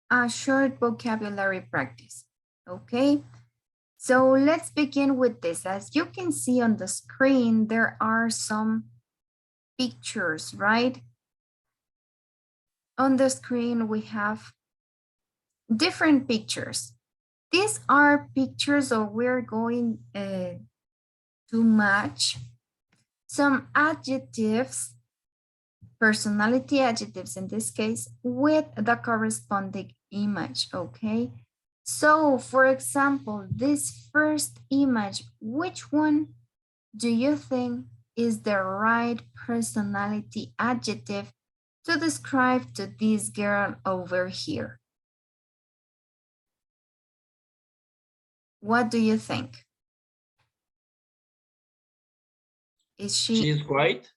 a short vocabulary practice. Okay, so let's begin with this. As you can see on the screen, there are some pictures, right? On the screen, we have different pictures. These are pictures, so we're going to match some adjectives, personality adjectives in this case, with the corresponding image, okay? So, for example, this first image, which one do you think is the right personality adjective to describe to this girl over here? What do you think? Is She she is quiet.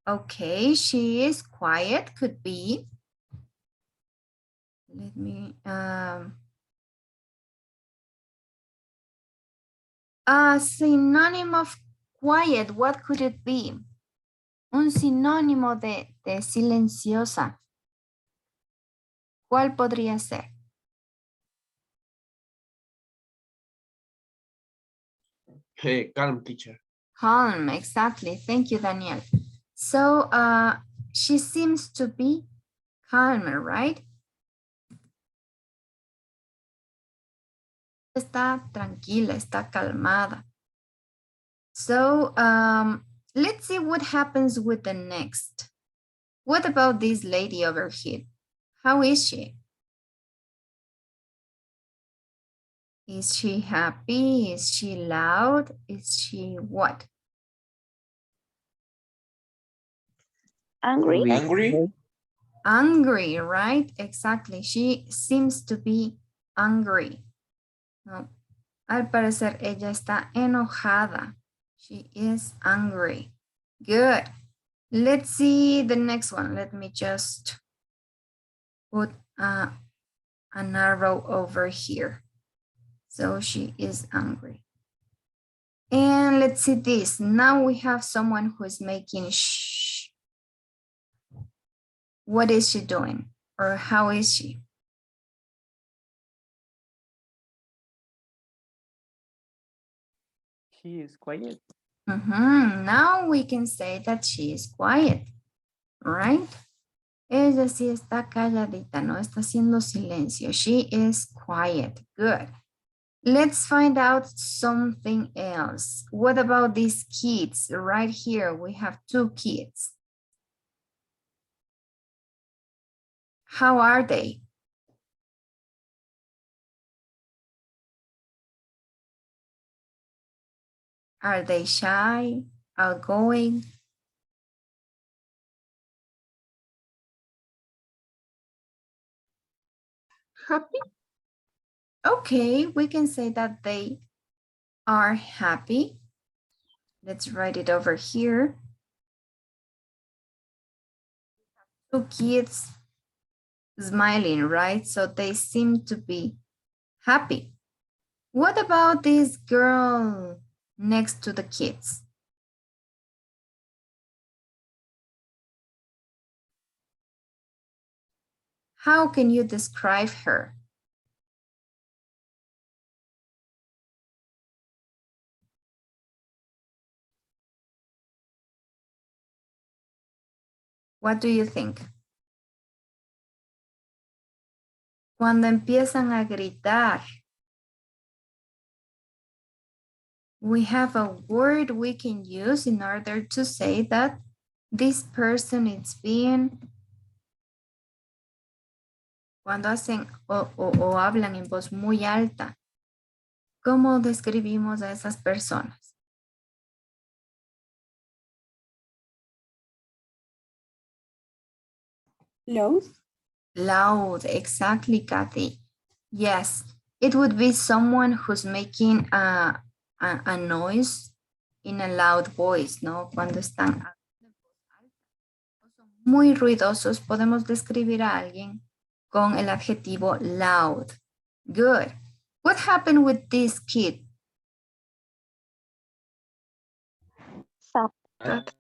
okay? She is quiet, could be. Let me, a synonym of quiet, what could it be? Un sinónimo de silenciosa. ¿Cuál podría ser? Hey, calm, teacher. Calm, exactly. Thank you, Daniel. So she seems to be calmer, right? Está tranquila, está calmada. So let's see what happens with the next. What about this lady over here? How is she? Is she happy? Is she loud? Is she what? Angry. Angry? Angry, right? Exactly. She seems to be angry. No. Al parecer ella está enojada. She is angry. Good. Let's see the next one. Let me just put an arrow over here. So she is angry. And let's see this. Now we have someone who is making shh. What is she doing? Or how is she? She is quiet. Now we can say that she is quiet, right? Ella sí está calladita, no está haciendo silencio. She is quiet. Good. Let's find out something else. What about these kids? Right here, we have two kids. How are they? Are they shy, outgoing? Happy. Okay, we can say that they are happy. Let's write it over here. Two kids smiling, right? So they seem to be happy. What about this girl next to the kids? How can you describe her? What do you think? Cuando empiezan a gritar, we have a word we can use in order to say that this person is being, cuando hacen o hablan en voz muy alta, ¿cómo describimos a esas personas? Loud. Loud, exactly, Kathy. Yes, it would be someone who's making a noise in a loud voice, ¿no? Cuando están muy ruidosos, podemos describir a alguien con el adjetivo loud. Good. What happened with this kid? Sad.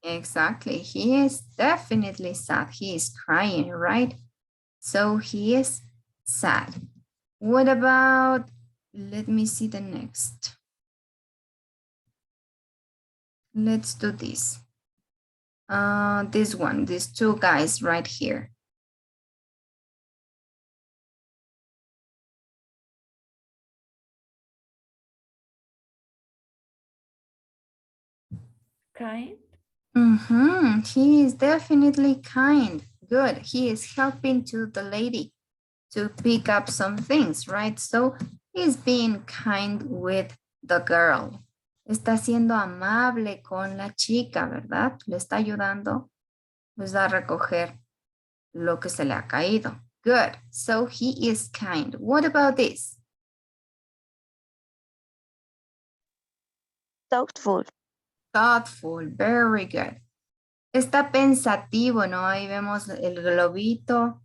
Exactly. He is definitely sad. He is crying, right? So he is sad. What about, let me see the next. Let's do this. This one, these two guys right here. Kind. He is definitely kind. Good. He is helping to the lady to pick up some things, right? So he's being kind with the girl. Está siendo amable con la chica, ¿verdad? Le está ayudando pues, a recoger lo que se le ha caído. Good. So he is kind. What about this? Thoughtful. Thoughtful. Very good. Está pensativo, ¿no? Ahí vemos el globito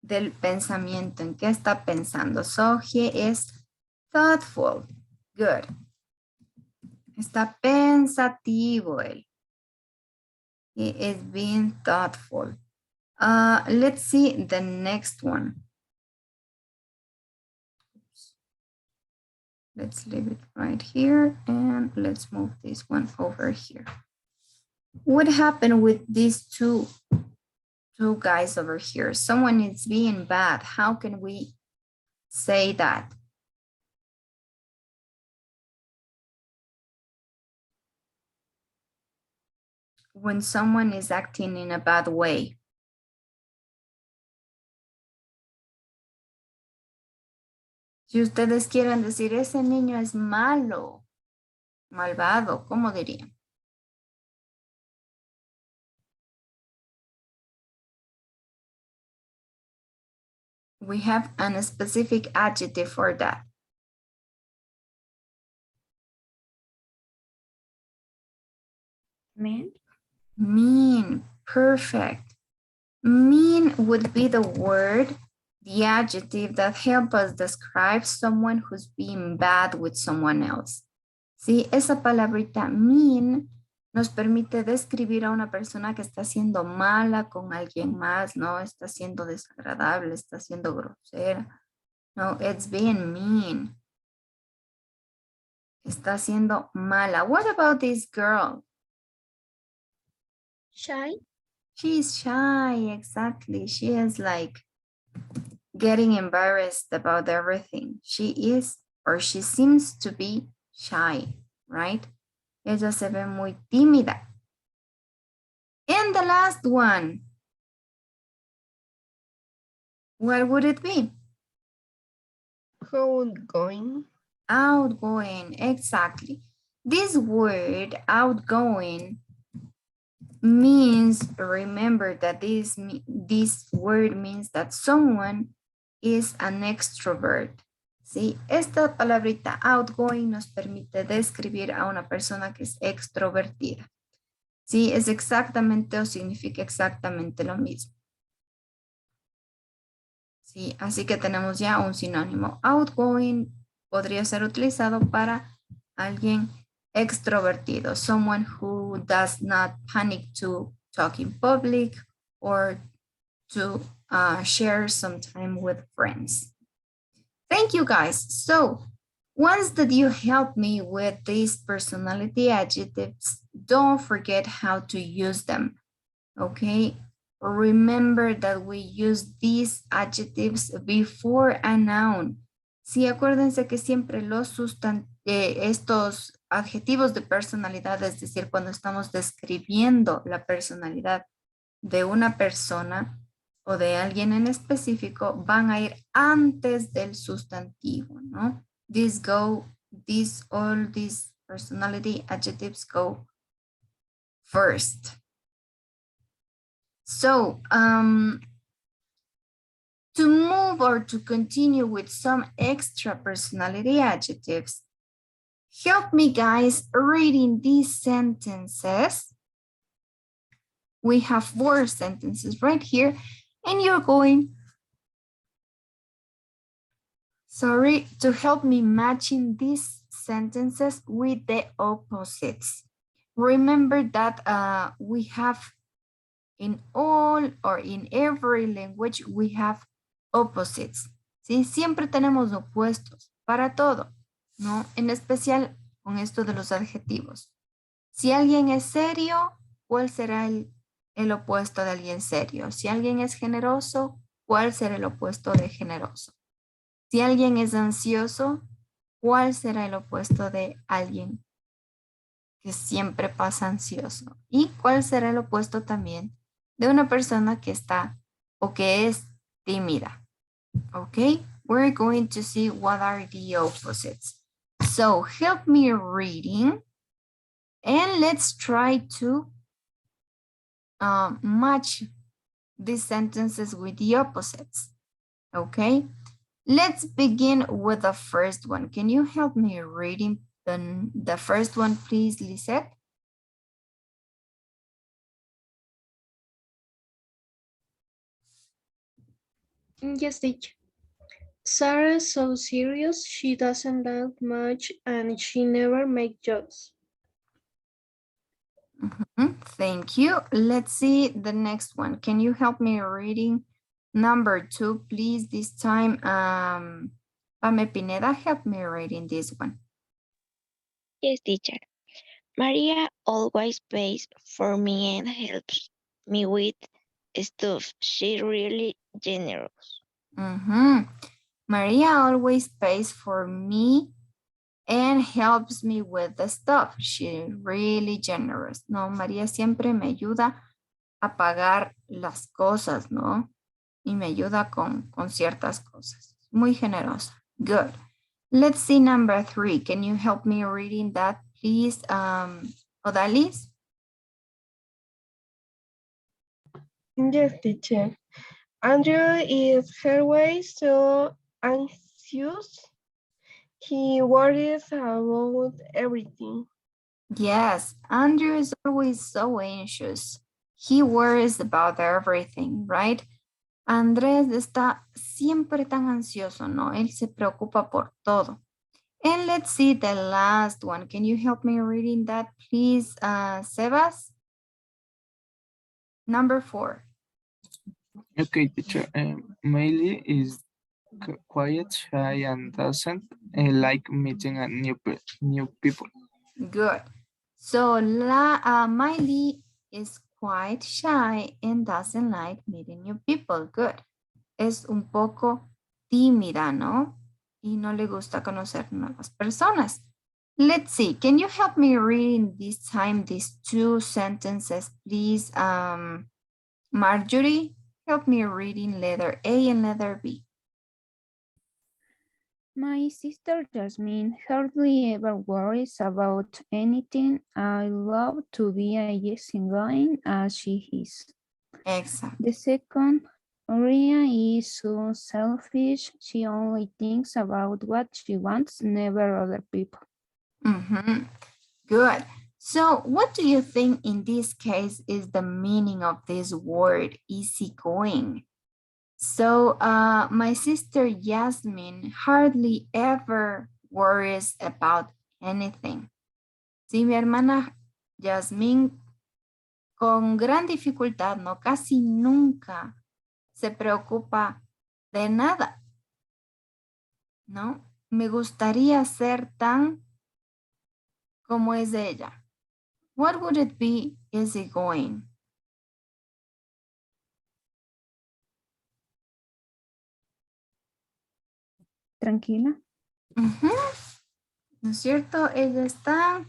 del pensamiento. ¿En qué está pensando? So he is thoughtful. Good. Está pensativo él. He is being thoughtful. Let's see the next one. Let's leave it right here and let's move this one over here. What happened with these two guys over here? Someone is being bad. How can we say that? When someone is acting in a bad way. Si ustedes quieren decir, ese niño es malo, malvado, ¿cómo dirían? We have a specific adjective for that. Mean. Mean, perfect. Mean would be the word, the adjective that helps us describe someone who's being bad with someone else. Sí, esa palabrita mean nos permite describir a una persona que está siendo mala con alguien más, ¿no? Está siendo desagradable, está siendo grosera. No, it's being mean. Está siendo mala. What about this girl? Shy. She's shy, exactly. She is like getting embarrassed about everything. She is, or she seems to be shy, right? Ella se ve muy tímida. And the last one, what would it be? Outgoing. Outgoing, exactly. This word, outgoing, means, remember that this word means that someone is an extrovert. ¿Sí? Esta palabrita outgoing nos permite describir a una persona que es extrovertida. Sí, es exactamente o significa exactamente lo mismo. Sí, así que tenemos ya un sinónimo. Outgoing podría ser utilizado para alguien extrovertido, someone who does not panic to talk in public or to share some time with friends. Thank you guys. So once that you help me with these personality adjectives, don't forget how to use them, okay? Remember that we use these adjectives before a noun. Sí, acuérdense que siempre estos adjetivos de personalidad, es decir, cuando estamos describiendo la personalidad de una persona o de alguien en específico, van a ir antes del sustantivo, ¿no? All these personality adjectives go first. So, to move or to continue with some extra personality adjectives, help me guys reading these sentences. We have 4 sentences right here, and you're going, to help me matching these sentences with the opposites. Remember that we have In all or in every language we have opposites. ¿Sí? Siempre tenemos opuestos para todo, ¿no? En especial con esto de los adjetivos. Si alguien es serio, ¿cuál será el opuesto de alguien serio? Si alguien es generoso, ¿cuál será el opuesto de generoso? Si alguien es ansioso, ¿cuál será el opuesto de alguien que siempre pasa ansioso? ¿Y cuál será el opuesto también de una persona que está o que es tímida? Okay, we're going to see what are the opposites. So help me reading and let's try to match these sentences with the opposites. Okay, let's begin with the first one. Can you help me reading the first one, please, Lisette? Yes, teacher. Sarah's so serious, she doesn't laugh much and she never makes jokes. Thank you. Let's see the next one. Can you help me reading number 2, please? This time, Pame Pineda, help me reading this one. Yes, teacher. Maria always pays for me and helps me with stuff. She's really generous. Maria always pays for me and helps me with the stuff. She's really generous, ¿no? María siempre me ayuda a pagar las cosas, ¿no? Y me ayuda con ciertas cosas. Muy generosa. Good. Let's see number 3. Can you help me reading that, please, Odalis? Yes, teacher. Andrew is always so anxious. He worries about everything. Yes, Andrew is always so anxious. He worries about everything, right? Andrés está siempre tan ansioso, ¿no? Él se preocupa por todo. And let's see the last one. Can you help me reading that, please, Sebas? Number 4. Okay, teacher. Miley is quiet, shy, and doesn't like meeting new people. Good. So Miley is quite shy and doesn't like meeting new people. Good. Es un poco tímida, ¿no? Y no le gusta conocer nuevas personas. Let's see. Can you help me reading this time these 2 sentences, please? Marjorie, help me reading letter A and letter B. My sister Jasmine hardly ever worries about anything. I love to be a easygoing as she is. Excellent. The second, Ria is so selfish. She only thinks about what she wants, never other people. Good. So what do you think in this case is the meaning of this word easygoing? So my sister Yasmin hardly ever worries about anything. Sí, mi hermana Yasmin con gran dificultad, ¿no? Casi nunca se preocupa de nada, ¿no? Me gustaría ser tan como es ella. What would it be easygoing? Tranquila. ¿No es cierto? Ella es tan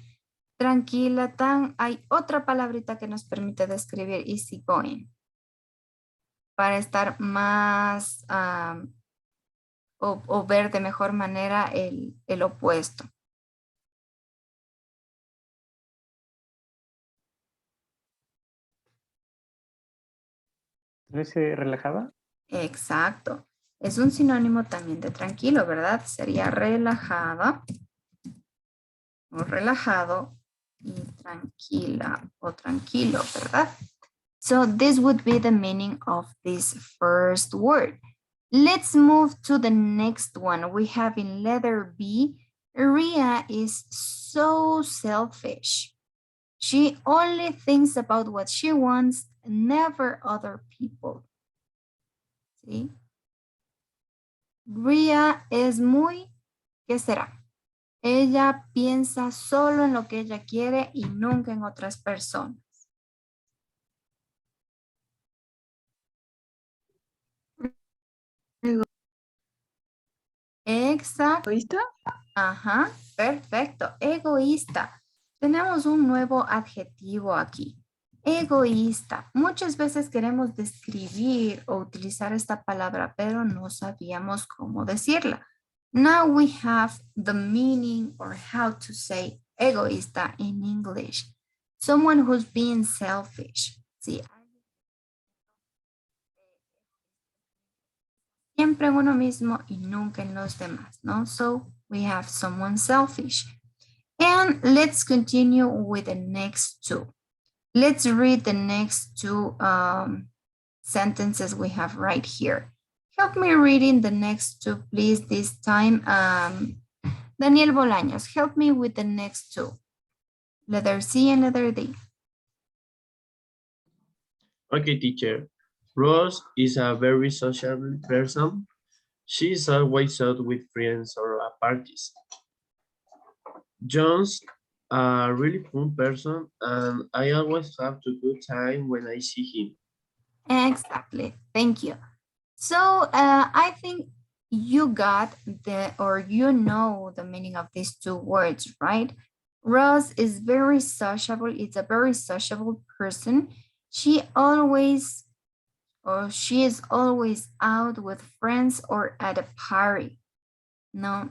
tranquila, hay otra palabrita que nos permite describir easygoing para estar más o ver de mejor manera el opuesto. ¿Relajada? Exacto. Es un sinónimo también de tranquilo, ¿verdad? Sería relajada o relajado y tranquila o tranquilo, ¿verdad? So this would be the meaning of this first word. Let's move to the next one. We have in letter B, Ria is so selfish. She only thinks about what she wants, never other people. ¿Sí? Ria es muy, ¿qué será? Ella piensa solo en lo que ella quiere y nunca en otras personas. Exacto. ¿Egoísta? Ajá, perfecto. Egoísta. Tenemos un nuevo adjetivo aquí. Egoísta. Muchas veces queremos describir o utilizar esta palabra, pero no sabíamos cómo decirla. Now we have the meaning or how to say egoísta in English. Someone who's being selfish. Sí. Siempre en uno mismo y nunca en los demás, ¿no? So we have someone selfish. And let's continue with the next two. Let's read the next two sentences we have right here. Help me reading the next two, please, this time. Daniel Bolaños, help me with the next two. Letter C and letter D. Okay, teacher. Rose is a very social person. She is always out with friends or at parties. John's a really fun person, and I always have a good time when I see him. Exactly. Thank you. So I think you got you know the meaning of these two words, right? Rose is very sociable. It's a very sociable person. She is always out with friends or at a party. No.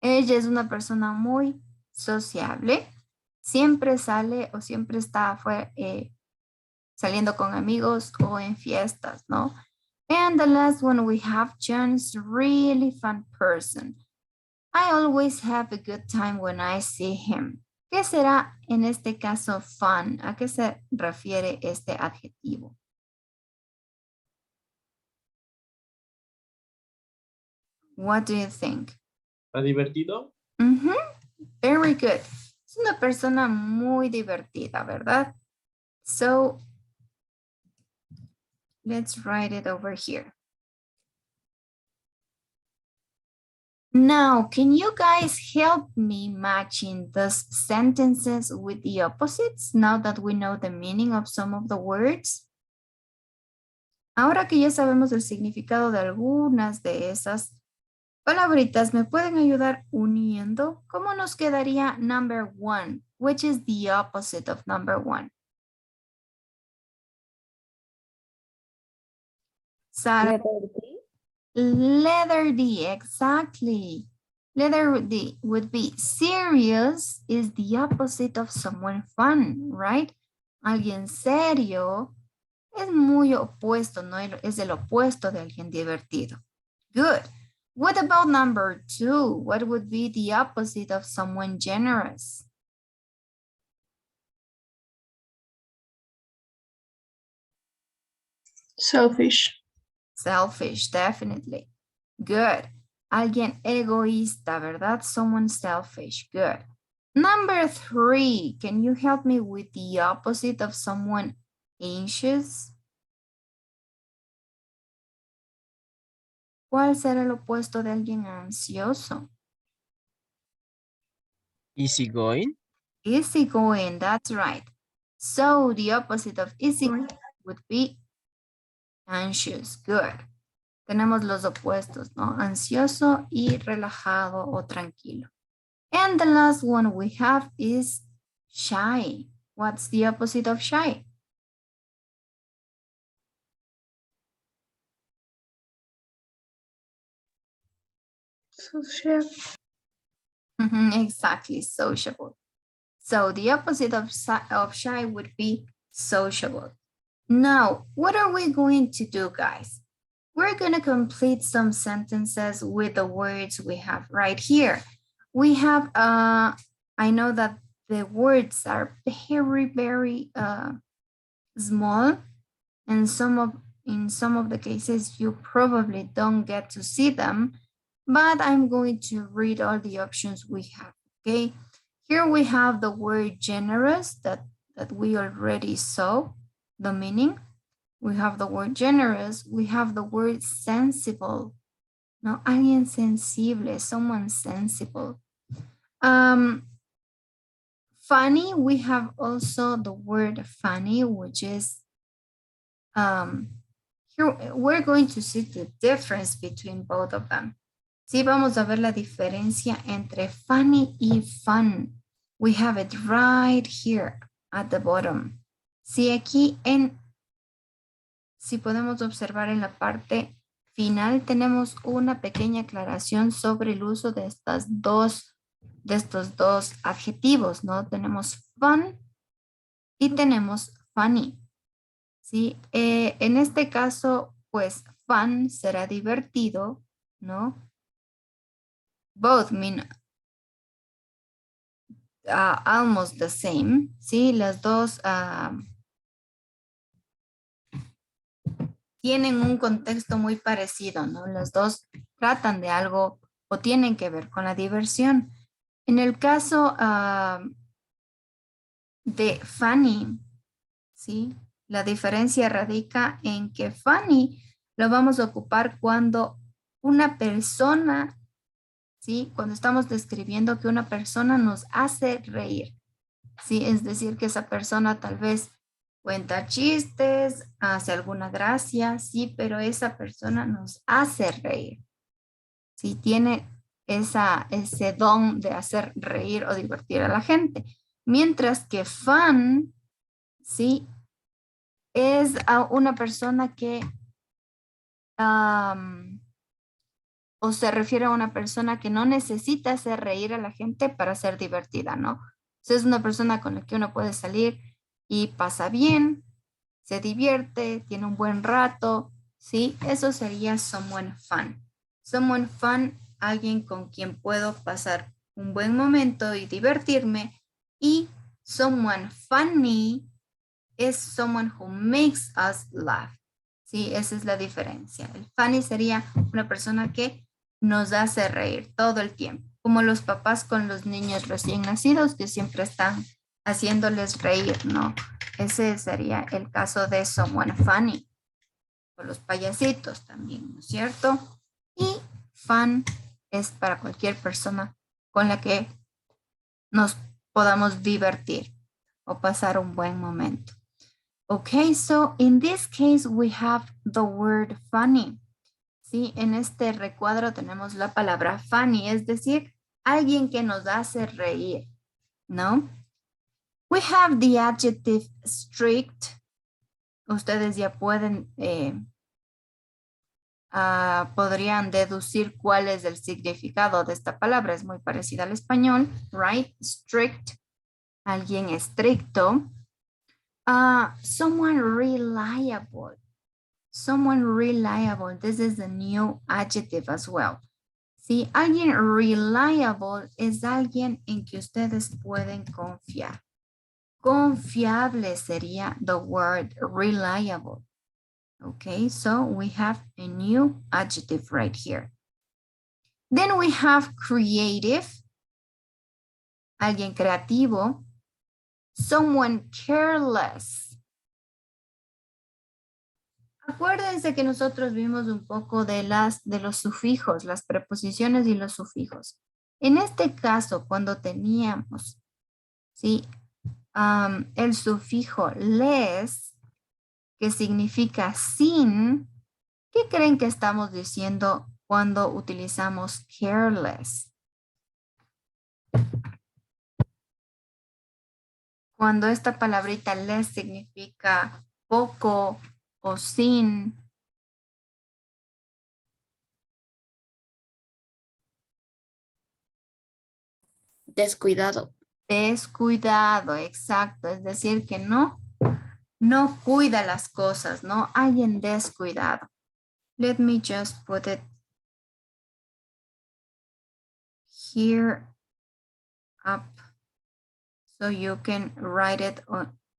Ella es una persona muy sociable. Siempre sale o siempre está saliendo con amigos o en fiestas, ¿no? And the last one we have John's really fun person. I always have a good time when I see him. ¿Qué será en este caso fun? ¿A qué se refiere este adjetivo? What do you think? ¿A divertido? Very good. Es una persona muy divertida, ¿verdad? So, let's write it over here. Now, can you guys help me matching those sentences with the opposites now that we know the meaning of some of the words? Ahora que ya sabemos el significado de algunas de esas palabritas, ¿me pueden ayudar uniendo? ¿Cómo nos quedaría number one? Which is the opposite of number one? Sara. Letter D, exactly. Letter D would be serious is the opposite of someone fun, right? Alguien serio es muy opuesto, ¿no? Es el opuesto de alguien divertido. Good. What about number two? What would be the opposite of someone generous? Selfish. Selfish, definitely. Good. Alguien egoísta, ¿verdad? Someone selfish. Good. Number three, can you help me with the opposite of someone anxious? ¿Cuál será el opuesto de alguien ansioso? Easygoing. Easygoing, that's right. So the opposite of easygoing would be anxious. Good. Tenemos los opuestos, ¿no? Ansioso y relajado o tranquilo. And the last one we have is shy. What's the opposite of shy? Social. Exactly, sociable. So the opposite of shy would be sociable. Now, what are we going to do, guys? We're going to complete some sentences with the words we have right here. We have, I know that the words are very, very small, and in some of the cases, you probably don't get to see them, but I'm going to read all the options we have, okay? Here we have the word generous that we already saw the meaning. We have the word generous. We have the word sensible. No, alguien sensible, someone sensible. Funny, we have also the word funny, which is, here we're going to see the difference between both of them. Sí, vamos a ver la diferencia entre funny y fun. We have it right here at the bottom. Sí, aquí si podemos observar en la parte final, tenemos una pequeña aclaración sobre el uso de estos dos adjetivos, ¿no? Tenemos fun y tenemos funny. ¿Sí? En este caso, pues, fun será divertido, ¿no? Both mean almost the same, ¿sí? Las dos tienen un contexto muy parecido, ¿no? Las dos tratan de algo o tienen que ver con la diversión. En el caso de funny, ¿sí? La diferencia radica en que funny lo vamos a ocupar cuando una persona, ¿sí? Cuando estamos describiendo que una persona nos hace reír, ¿sí? Es decir, que esa persona tal vez cuenta chistes, hace alguna gracia, sí, pero esa persona nos hace reír. Sí, tiene ese don de hacer reír o divertir a la gente. Mientras que fun, sí, es una persona que, o se refiere a una persona que no necesita hacer reír a la gente para ser divertida, ¿no? Es una persona con la que uno puede salir y pasa bien, se divierte, tiene un buen rato, ¿sí? Eso sería someone fun. Someone fun, alguien con quien puedo pasar un buen momento y divertirme. Y someone funny es someone who makes us laugh. Sí, esa es la diferencia. El funny sería una persona que nos hace reír todo el tiempo, como los papás con los niños recién nacidos que siempre están haciéndoles reír, ¿no? Ese sería el caso de someone funny. O los payasitos también, ¿no es cierto? Y fun es para cualquier persona con la que nos podamos divertir o pasar un buen momento. Okay, so in this case we have the word funny. Sí, en este recuadro tenemos la palabra funny, es decir, alguien que nos hace reír, ¿no? We have the adjective strict. Ustedes ya pueden, podrían deducir cuál es el significado de esta palabra. Es muy parecida al español, right? Strict, alguien estricto. Someone reliable. Someone reliable. This is a new adjective as well. Sí, alguien reliable es alguien en que ustedes pueden confiar. Confiable sería the word reliable. Okay, so we have a new adjective right here. Then we have creative. Alguien creativo. Someone careless. Acuérdense que nosotros vimos un poco de los sufijos, las preposiciones y los sufijos. En este caso, cuando teníamos, ¿sí? El sufijo less, que significa sin, ¿qué creen que estamos diciendo cuando utilizamos careless? Cuando esta palabrita less significa poco o sin. Descuidado. Descuidado, exacto. Es decir, que no cuida las cosas, ¿no? Alguien descuidado. Let me just put it here up so you can write it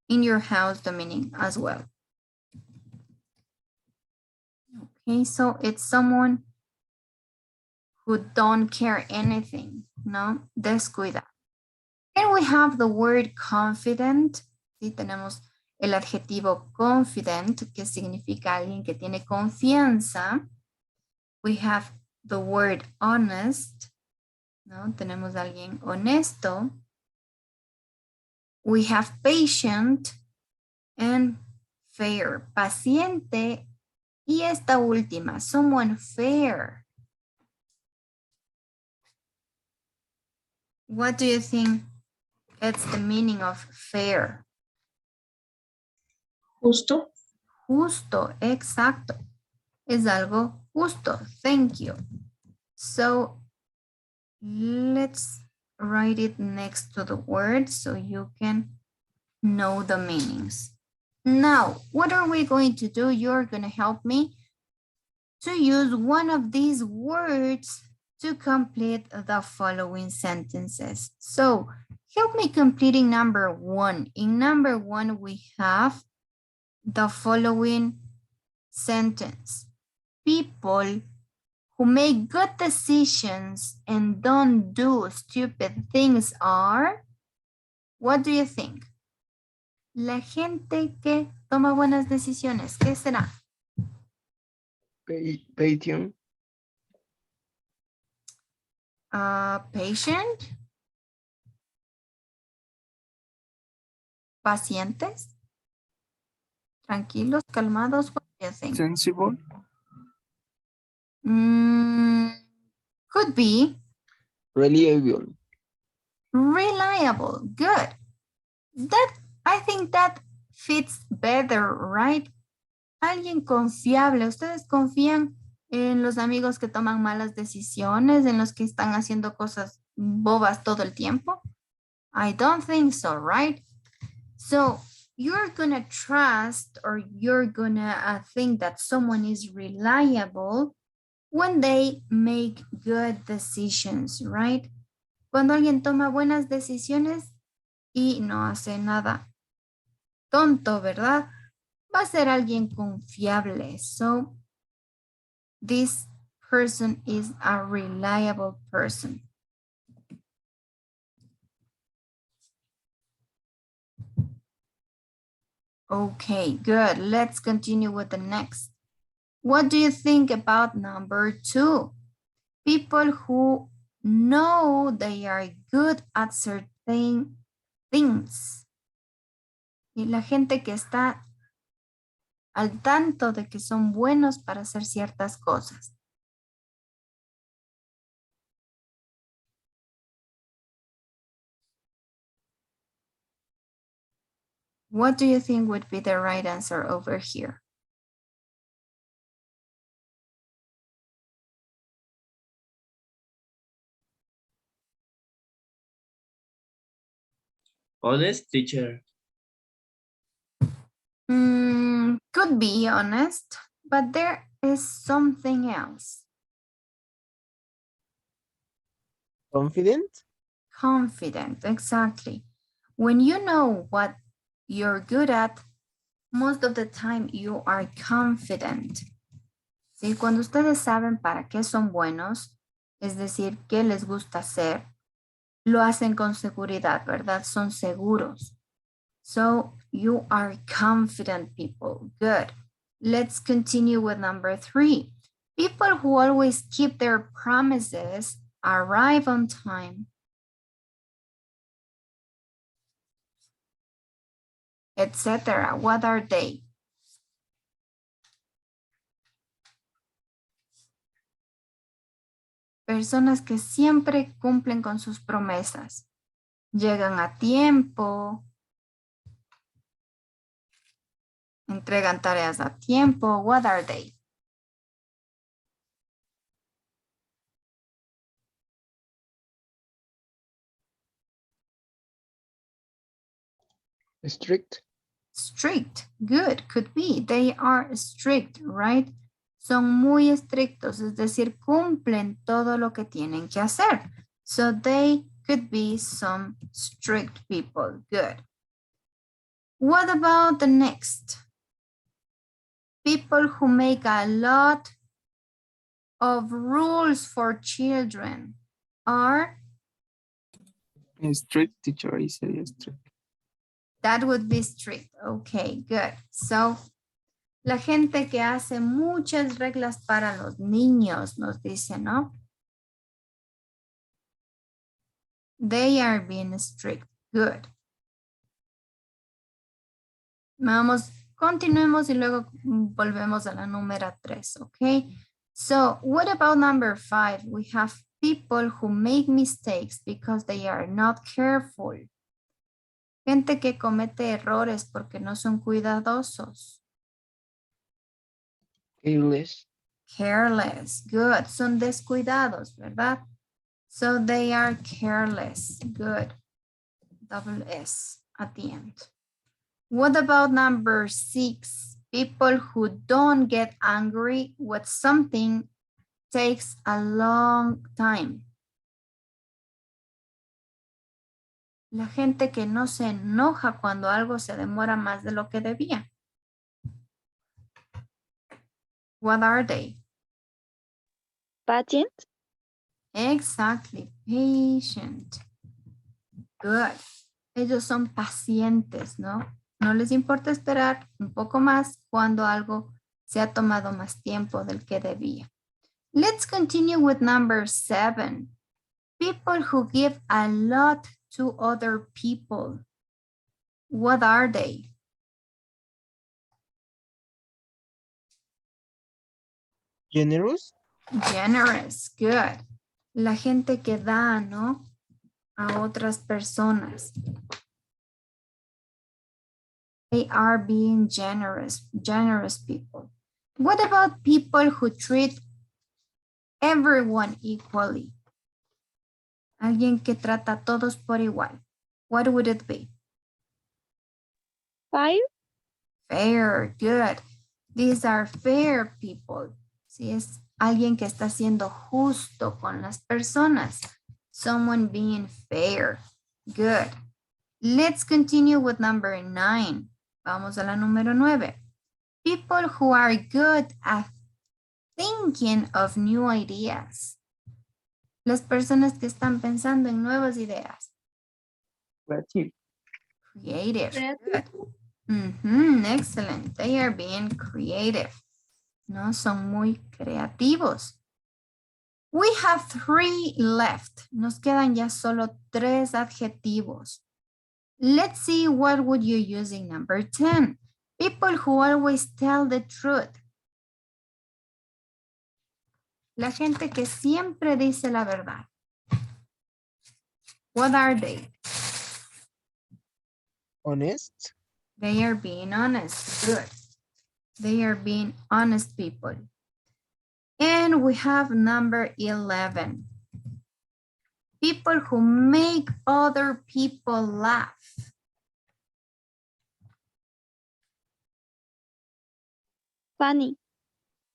in your house, the meaning as well. Okay, so it's someone who don't care anything, ¿no? Descuida. And we have the word confident. ¿Sí? Tenemos el adjetivo confident, que significa alguien que tiene confianza. We have the word honest, ¿no? Tenemos a alguien honesto. We have patient and fair, paciente. Y esta última, someone fair. What do you think it's the meaning of fair? Justo. Justo, exacto. Es algo justo. Thank you. So let's write it next to the word so you can know the meanings. Now, what are we going to do? You're going to help me to use one of these words to complete the following sentences. So help me completing number 1. In number 1, we have the following sentence. People who make good decisions and don't do stupid things are, what do you think? La gente que toma buenas decisiones, ¿qué será? Patient. Patient. Pacientes. Tranquilos, calmados, what do you think? Sensible. Could be. Reliable. Reliable, good. I think that fits better, right? Alguien confiable. ¿Ustedes confían en los amigos que toman malas decisiones, en los que están haciendo cosas bobas todo el tiempo? I don't think so, right? So you're gonna trust or you're gonna think that someone is reliable when they make good decisions, right? Cuando alguien toma buenas decisiones y no hace nada tonto, ¿verdad? Va a ser alguien confiable. So this person is a reliable person. Okay, good. Let's continue with the next. What do you think about number 2? People who know they are good at certain things. Y la gente que está al tanto de que son buenos para hacer ciertas cosas. What do you think would be the right answer over here? Honest, teacher. Could be honest, but there is something else. Confident. Confident, exactly. When you know what you're good at, most of the time you are confident. ¿Sí? Cuando ustedes saben para qué son buenos, es decir, qué les gusta hacer, lo hacen con seguridad, ¿verdad? Son seguros. So you are confident people. Good. Let's continue with number 3. People who always keep their promises, arrive on time, etc. What are they? Personas que siempre cumplen con sus promesas. Llegan a tiempo. Entregan tareas a tiempo. What are they? Strict. Strict. Good. Could be. They are strict, right? Son muy estrictos, es decir, cumplen todo lo que tienen que hacer. So they could be some strict people. Good. What about the next? People who make a lot of rules for children are Strict teacher, I say strict. That would be strict. Okay, good. So, la gente que hace muchas reglas para los niños, nos dice, ¿no? They are being strict. Good. Vamos, continuemos y luego volvemos a la número 3, okay? So, what about number 5? We have people who make mistakes because they are not careful. Gente que comete errores porque no son cuidadosos. Careless. Careless, good. Son descuidados, ¿verdad? So they are careless, good. Double S at the end. What about number 6? People who don't get angry when something takes a long time. La gente que no se enoja cuando algo se demora más de lo que debía. What are they? Patient. Exactly, patient. Good. Ellos son pacientes, ¿no? No les importa esperar un poco más cuando algo se ha tomado más tiempo del que debía. Let's continue with number 7. People who give a lot to other people. What are they? Generous. Generous, good. La gente que da, ¿no? A otras personas. They are being generous people. What about people who treat everyone equally? Alguien que trata a todos por igual. What would it be? Fair. Fair, good. These are fair people. Si es alguien que está siendo justo con las personas. Someone being fair. Good. Let's continue with number 9. Vamos a la número 9. People who are good at thinking of new ideas. Las personas que están pensando en nuevas ideas. Creative. Creative. Creative. Good. Excellent. They are being creative. No, son muy creativos. We have 3 left. Nos quedan ya solo 3 adjetivos. Let's see what would you use in number 10. People who always tell the truth. La gente que siempre dice la verdad. What are they? Honest. They are being honest. Good. They are being honest people. And we have number 11. People who make other people laugh. Funny.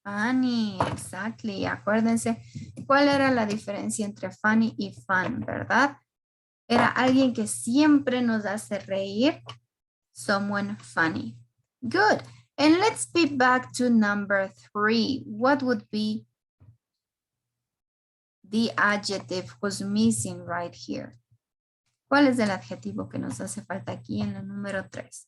Funny, exactly. Acuérdense cuál era la diferencia entre funny y fun, ¿verdad? Era alguien que siempre nos hace reír. Someone funny. Good. And let's be back to number 3. What would be the adjective who's missing right here? ¿Cuál es el adjetivo que nos hace falta aquí en la número 3?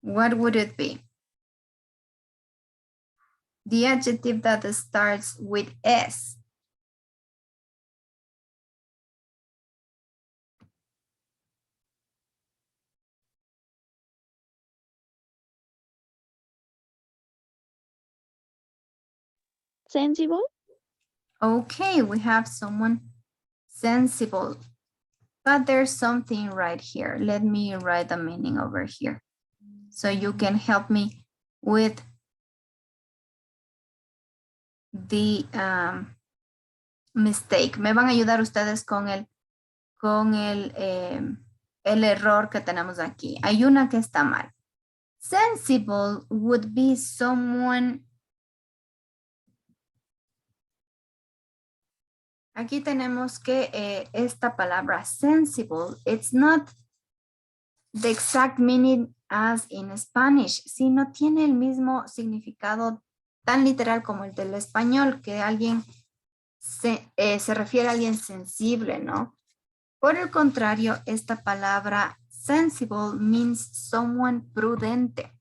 What would it be? The adjective that starts with S. Sensible. Okay, we have someone sensible, but there's something right here. Let me write the meaning over here so you can help me with the mistake. Me van a ayudar ustedes con el error que tenemos aquí. Hay una que está mal. Sensible would be someone. Aquí tenemos que esta palabra sensible, it's not the exact meaning as in Spanish. Si no tiene el mismo significado tan literal como el del español, que alguien se refiere a alguien sensible, ¿no? Por el contrario, esta palabra sensible means someone prudente.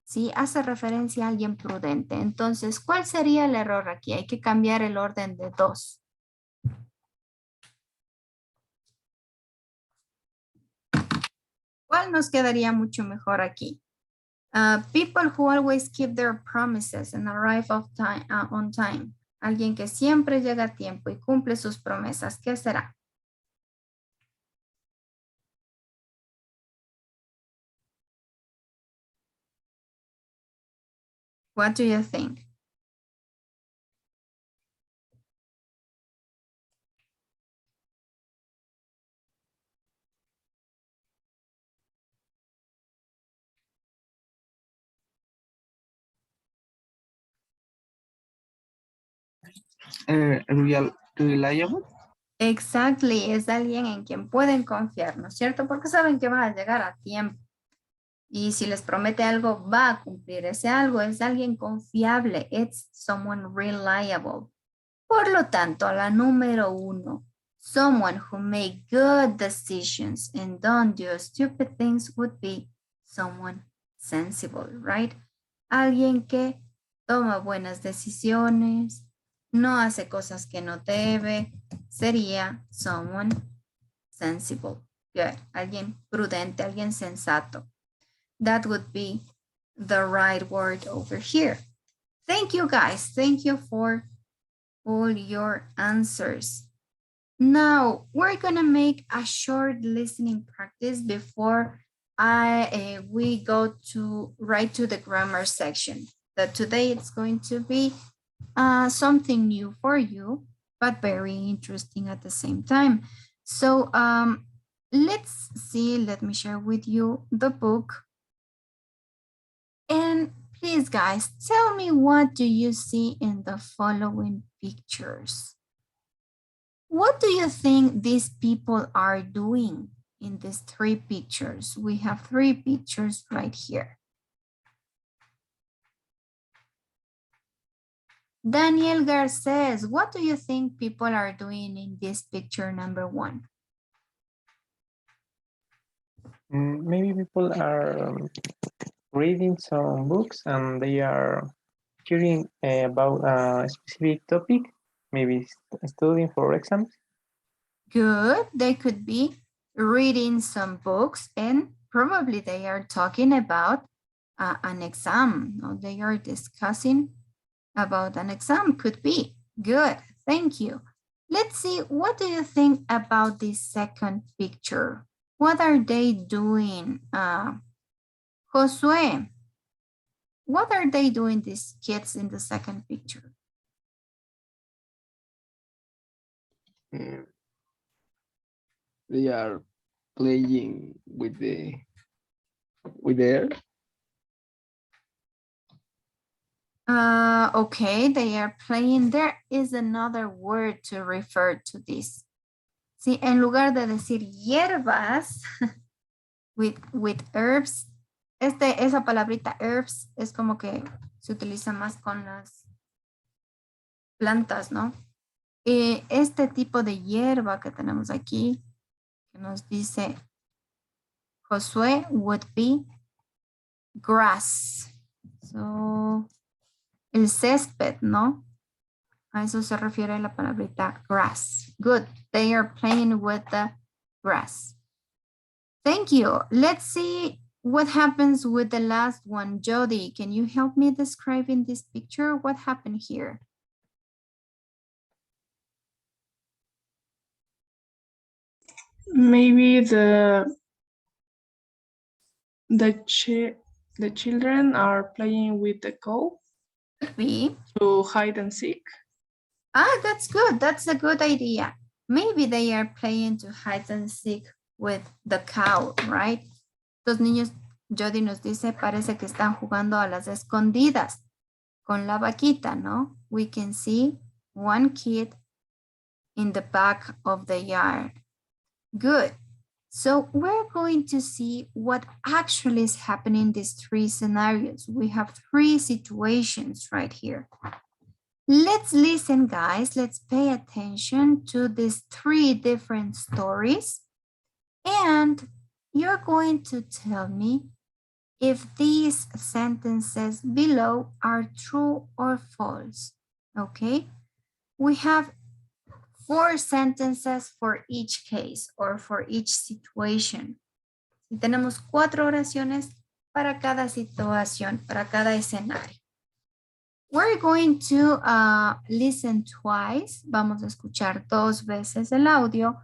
¿Sí? Hace referencia a alguien prudente. Entonces, ¿cuál sería el error aquí? Hay que cambiar el orden de dos. ¿Cuál nos quedaría mucho mejor aquí? People who always keep their promises and arrive on time. Alguien que siempre llega a tiempo y cumple sus promesas. ¿Qué será? What do you think? Reliable. Exactly, es alguien en quien pueden confiar, ¿no es cierto? Porque saben que va a llegar a tiempo. Y si les promete algo, va a cumplir ese algo. Es alguien confiable. It's someone reliable. Por lo tanto, la número 1. Someone who make good decisions and don't do stupid things would be someone sensible, right? Alguien que toma buenas decisiones, no hace cosas que no debe, sería someone sensible. Good. Alguien prudente, alguien sensato. That would be the right word over here. Thank you, guys. Thank you for all your answers. Now, we're going to make a short listening practice before we go right to the grammar section. That today it's going to be something new for you, but very interesting at the same time. So let's see, let me share with you the book. And please, guys, tell me, what do you see in the following pictures? What do you think these people are doing in these 3 pictures? We have 3 pictures right here. Daniel Garces, what do you think people are doing in this picture number 1? Maybe people are reading some books and they are hearing about a specific topic, maybe studying for exams. Good. They could be reading some books and probably they are talking about an exam. Or they are discussing about an exam. Could be. Good. Thank you. Let's see. What do you think about this second picture? What are they doing? Josue, what are they doing, these kids in the second picture? They are playing with the air. Okay, they are playing. There is another word to refer to this. Sí, en lugar de decir hierbas with herbs, esa palabrita herbs es como que se utiliza más con las plantas, ¿no? Este tipo de hierba que tenemos aquí, que nos dice Josué, would be grass. So, el césped, ¿no? A eso se refiere la palabrita grass. Good. They are playing with the grass. Thank you. Let's see what happens with the last one. Jody, can you help me describing this picture? What happened here? Maybe the children are playing with the cow Could be. to hide and seek. Ah, that's good. That's a good idea. Maybe they are playing to hide and seek with the cow, right? Los niños, Jody nos dice, parece que están jugando a las escondidas con la vaquita, ¿no? We can see one kid in the back of the yard. Good. So we're going to see what actually is happening in these three scenarios. We have three situations right here. Let's listen, guys. Let's pay attention to these three different stories. And you're going to tell me if these sentences below are true or false. Okay? We have 4 sentences for each case or for each situation. Y tenemos 4 oraciones para cada situación, para cada escenario. We're going to listen twice. Vamos a escuchar 2 veces el audio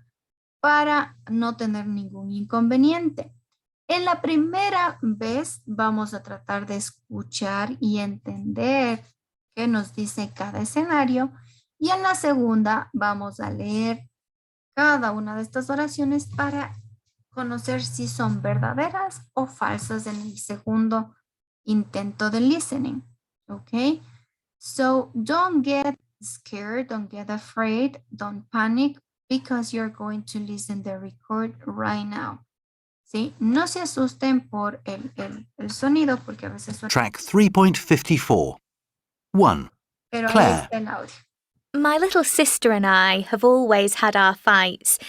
para no tener ningún inconveniente. En la primera vez vamos a tratar de escuchar y entender qué nos dice cada escenario. Y en la segunda vamos a leer cada una de estas oraciones para conocer si son verdaderas o falsas en el segundo intento de listening. Okay? So don't get scared, don't get afraid, don't panic because you're going to listen the record right now. ¿Sí? No se asusten por el sonido porque a veces suena. Track 3.54. 1. Pero ahí Claire. está el audio. My little sister and I have always had our fights.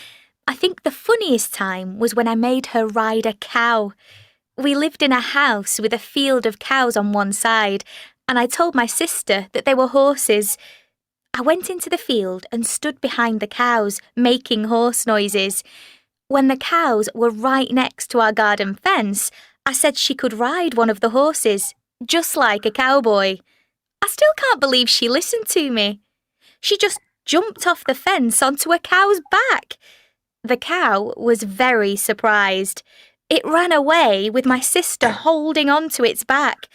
I think the funniest time was when I made her ride a cow. We lived in a house with a field of cows on one side, and I told my sister that they were horses. I went into the field and stood behind the cows, making horse noises. When the cows were right next to our garden fence, I said she could ride one of the horses, just like a cowboy. I still can't believe she listened to me. She just jumped off the fence onto a cow's back. The cow was very surprised. It ran away with my sister holding onto its back.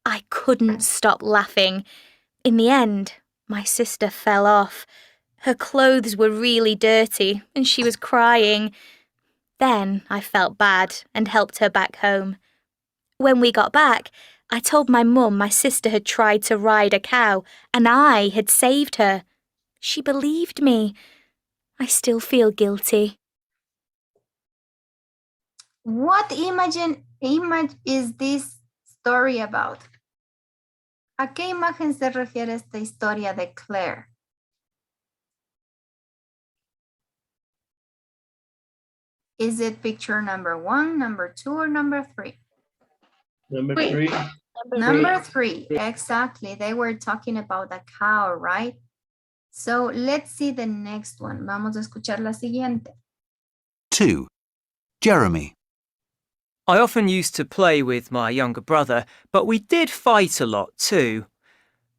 I couldn't stop laughing. In the end, my sister fell off. Her clothes were really dirty and she was crying. Then I felt bad and helped her back home. When we got back, I told my mum my sister had tried to ride a cow and I had saved her. She believed me. I still feel guilty. What image is this story about? ¿A qué imagen se refiere esta historia de Claire? Is it picture number 1, number 2, or number 3? Number 3. Number 3, exactly. They were talking about a cow, right? So let's see the next one. Vamos a escuchar la siguiente. 2. Jeremy. I often used to play with my younger brother, but we did fight a lot too.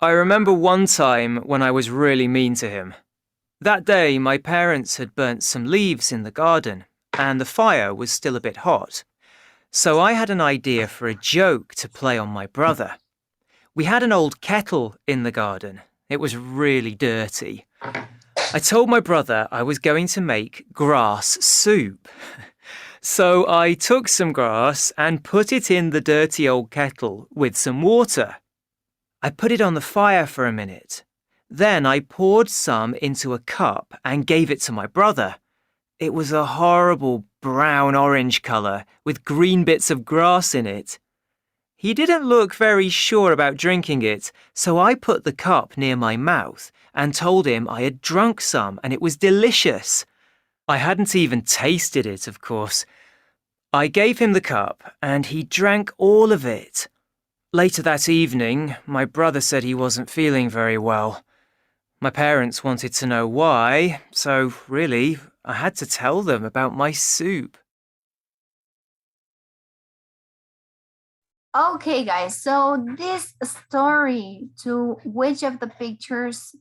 I remember one time when I was really mean to him. That day, my parents had burnt some leaves in the garden, and the fire was still a bit hot. So I had an idea for a joke to play on my brother. We had an old kettle in the garden. It was really dirty. I told my brother I was going to make grass soup. So I took some grass and put it in the dirty old kettle with some water. I put it on the fire for a minute. Then I poured some into a cup and gave it to my brother. It was a horrible brown-orange colour with green bits of grass in it. He didn't look very sure about drinking it, so I put the cup near my mouth and told him I had drunk some and it was delicious. I hadn't even tasted it, of course. I gave him the cup and he drank all of it. Later that evening, my brother said he wasn't feeling very well. My parents wanted to know why, so really, I had to tell them about my soup. Okay, guys, so this story, to which of the pictures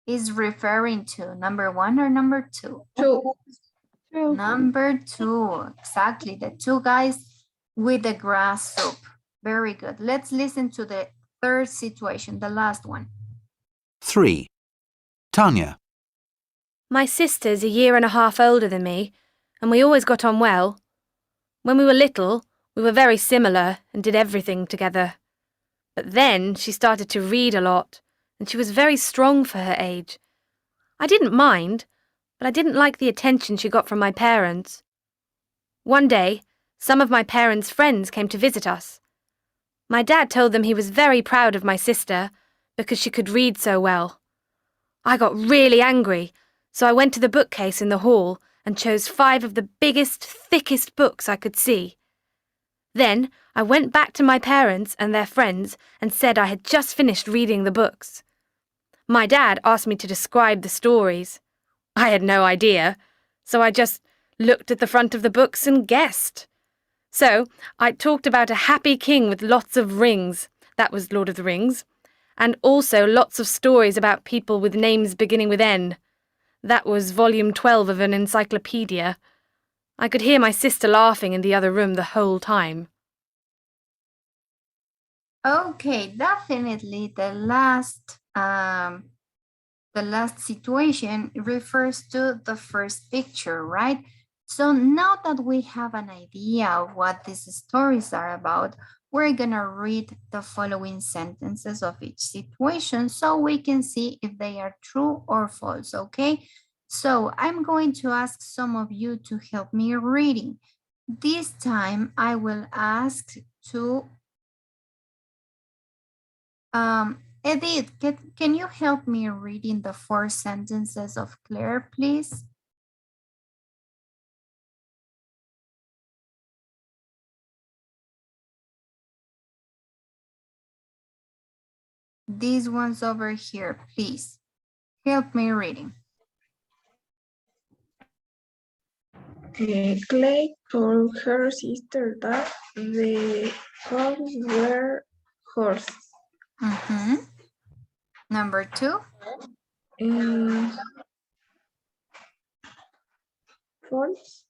is referring to? Number 1 or number 2? 2. Number 2, exactly. The 2 guys with the grass soup. Very good. Let's listen to the third situation, the last one. 3. Tanya. My sister's 1.5 years older than me, and we always got on well. When we were little, we were very similar and did everything together. But then she started to read a lot, and she was very strong for her age. I didn't mind, but I didn't like the attention she got from my parents. One day, some of my parents' friends came to visit us. My dad told them he was very proud of my sister because she could read so well. I got really angry, so I went to the bookcase in the hall and chose 5 of the biggest, thickest books I could see. Then I went back to my parents and their friends and said I had just finished reading the books. My dad asked me to describe the stories. I had no idea, so I just looked at the front of the books and guessed. So I talked about a happy king with lots of rings, that was Lord of the Rings, and also lots of stories about people with names beginning with N. That was volume 12 of an encyclopedia. I could hear my sister laughing in the other room the whole time. Okay, definitely the last situation refers to the first picture, right? So now that we have an idea of what these stories are about, we're gonna read the following sentences of each situation so we can see if they are true or false, okay? So I'm going to ask some of you to help me reading. This time I will ask to Edith, can you help me reading the 4 sentences of Claire, please? These ones over here, please. Help me reading. Clay told her sister that the cows were horses. Number 2. False.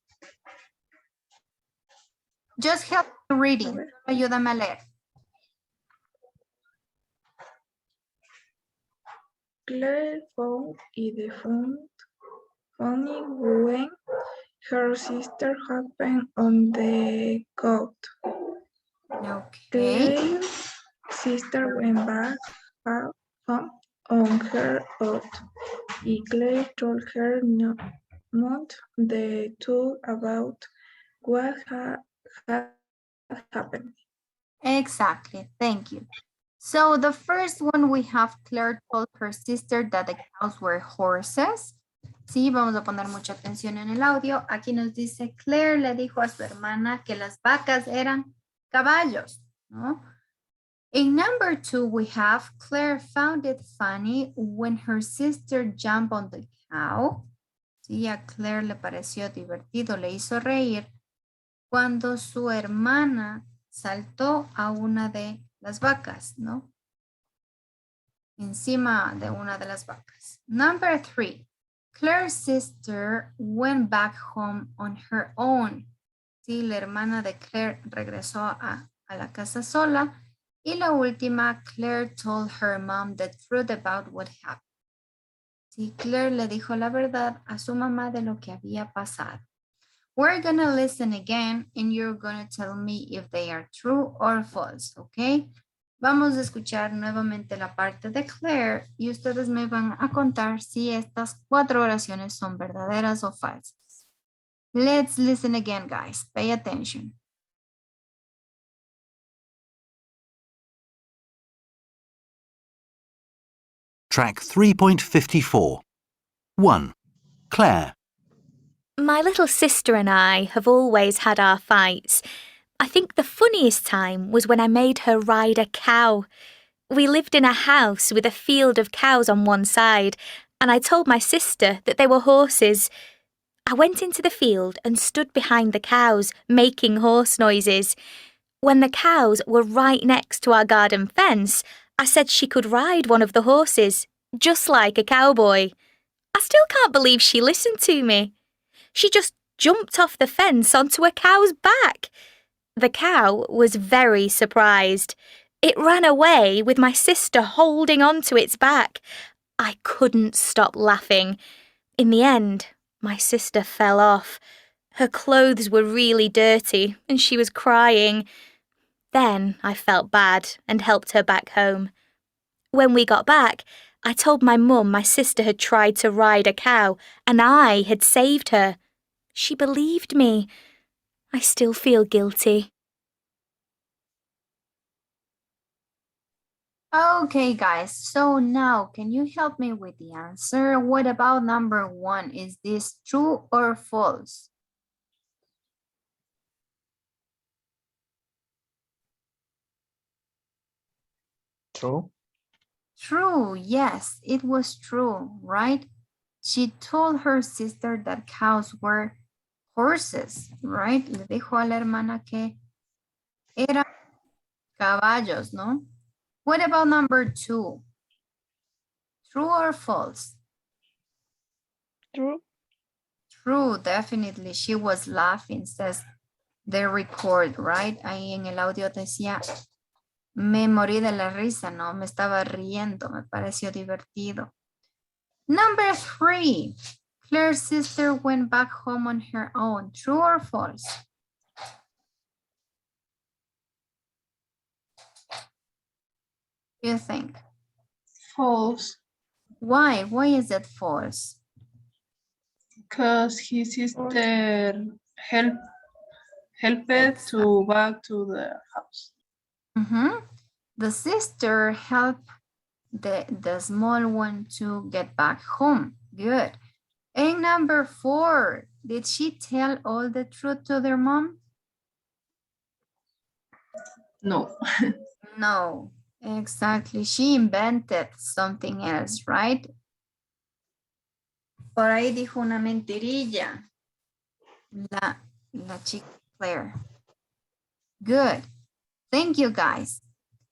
Just help me reading. Ayúdame a leer. Claire found it funny when her sister happened on the couch. Okay. Claire's sister went back home on her own. Claire told her not the truth about what had happened. Exactly, thank you. So the first one we have Claire told her sister that the cows were horses. Sí, vamos a poner mucha atención en el audio. Aquí nos dice Claire le dijo a su hermana que las vacas eran caballos, ¿no? In number 2, we have Claire found it funny when her sister jumped on the cow. Sí, a Claire le pareció divertido, le hizo reír cuando su hermana saltó a una de las vacas, ¿no? Encima de una de las vacas. Number 3, Claire's sister went back home on her own. Sí, la hermana de Claire regresó a la casa sola. Y la última, Claire told her mom the truth about what happened. Sí, Claire le dijo la verdad a su mamá de lo que había pasado. We're gonna listen again and you're gonna tell me if they are true or false, okay? Vamos a escuchar nuevamente la parte de Claire y ustedes me van a contar si estas 4 oraciones son verdaderas o falsas. Let's listen again, guys. Pay attention. Track 3.54. 1. Claire. My little sister and I have always had our fights. I think the funniest time was when I made her ride a cow. We lived in a house with a field of cows on one side, and I told my sister that they were horses. I went into the field and stood behind the cows, making horse noises. When the cows were right next to our garden fence, I said she could ride one of the horses, just like a cowboy. I still can't believe she listened to me. She just jumped off the fence onto a cow's back. The cow was very surprised. It ran away with my sister holding onto its back. I couldn't stop laughing. In the end, my sister fell off. Her clothes were really dirty and she was crying. Then I felt bad and helped her back home. When we got back, I told my mum my sister had tried to ride a cow and I had saved her. She believed me. I still feel guilty. Okay, guys, so now can you help me with the answer? What about number 1? Is this true or false? True. True, yes, it was true, right? She told her sister that cows were horses, right? Le dijo a la hermana que eran caballos, ¿no? What about number 2? True or false? True. True, definitely. She was laughing, says the record, right? Ahí en el audio decía, me morí de la risa, ¿no? Me estaba riendo, me pareció divertido. Number 3, Claire's sister went back home on her own. True or false? What do you think? False. Why? Why is it false? Because his sister helped to back to the house. The sister helped the small one to get back home. Good. And number 4, did she tell all the truth to their mom? No. No, exactly. She invented something else, right? Por ahí dijo una mentirilla. La chica Claire. Good. Thank you, guys.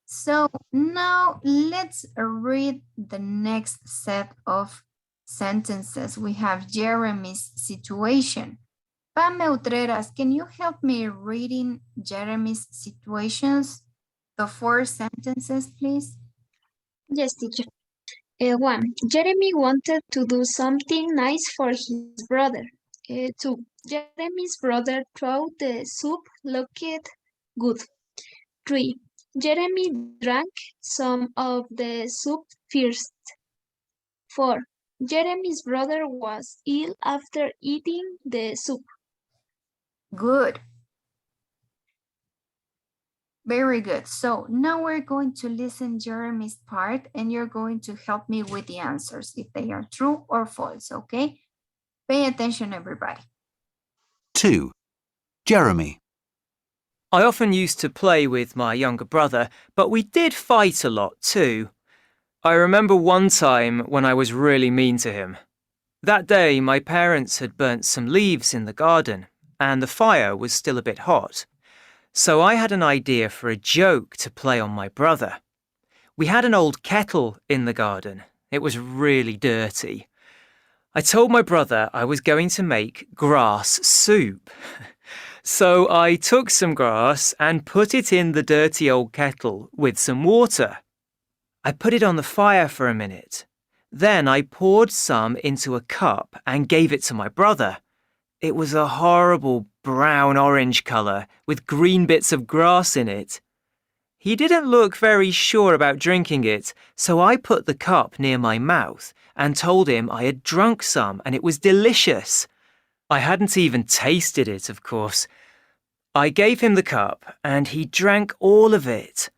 So now let's read the next set of sentences. We have Jeremy's situation. Pam Utreras, can you help me reading Jeremy's situations? The 4 sentences, please. Yes, teacher. 1. Jeremy wanted to do something nice for his brother. 2. Jeremy's brother thought the soup looked good. 3. Jeremy drank some of the soup first. 4. Jeremy's brother was ill after eating the soup. Good. Very good. So now we're going to listen Jeremy's part and you're going to help me with the answers if they are true or false, okay? Pay attention, everybody. 2. Jeremy. I often used to play with my younger brother, but we did fight a lot too. I remember one time when I was really mean to him. That day, my parents had burnt some leaves in the garden, and the fire was still a bit hot. So I had an idea for a joke to play on my brother. We had an old kettle in the garden. It was really dirty. I told my brother I was going to make grass soup. So I took some grass and put it in the dirty old kettle with some water. I put it on the fire for a minute. Then I poured some into a cup and gave it to my brother. It was a horrible brown-orange colour with green bits of grass in it. He didn't look very sure about drinking it, so I put the cup near my mouth and told him I had drunk some and it was delicious. I hadn't even tasted it, of course. I gave him the cup and he drank all of it.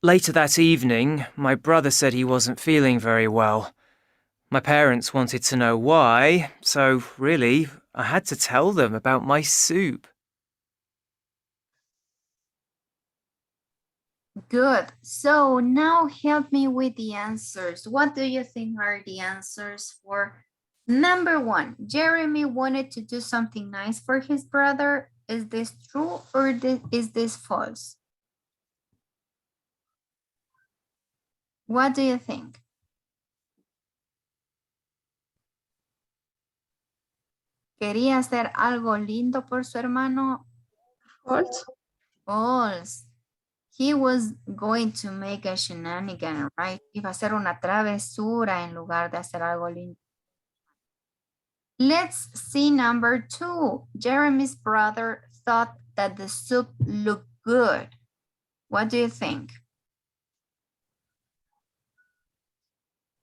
Later that evening, my brother said he wasn't feeling very well. My parents wanted to know why, so really, I had to tell them about my soup. Good. So now help me with the answers. What do you think are the answers for number 1? Jeremy wanted to do something nice for his brother. Is this true or is this false? What do you think? ¿Quería hacer algo lindo por su hermano? False. False. He was going to make a shenanigan, right? Iba a hacer una travesura en lugar de hacer algo lindo. Let's see number 2. Jeremy's brother thought that the soup looked good. What do you think?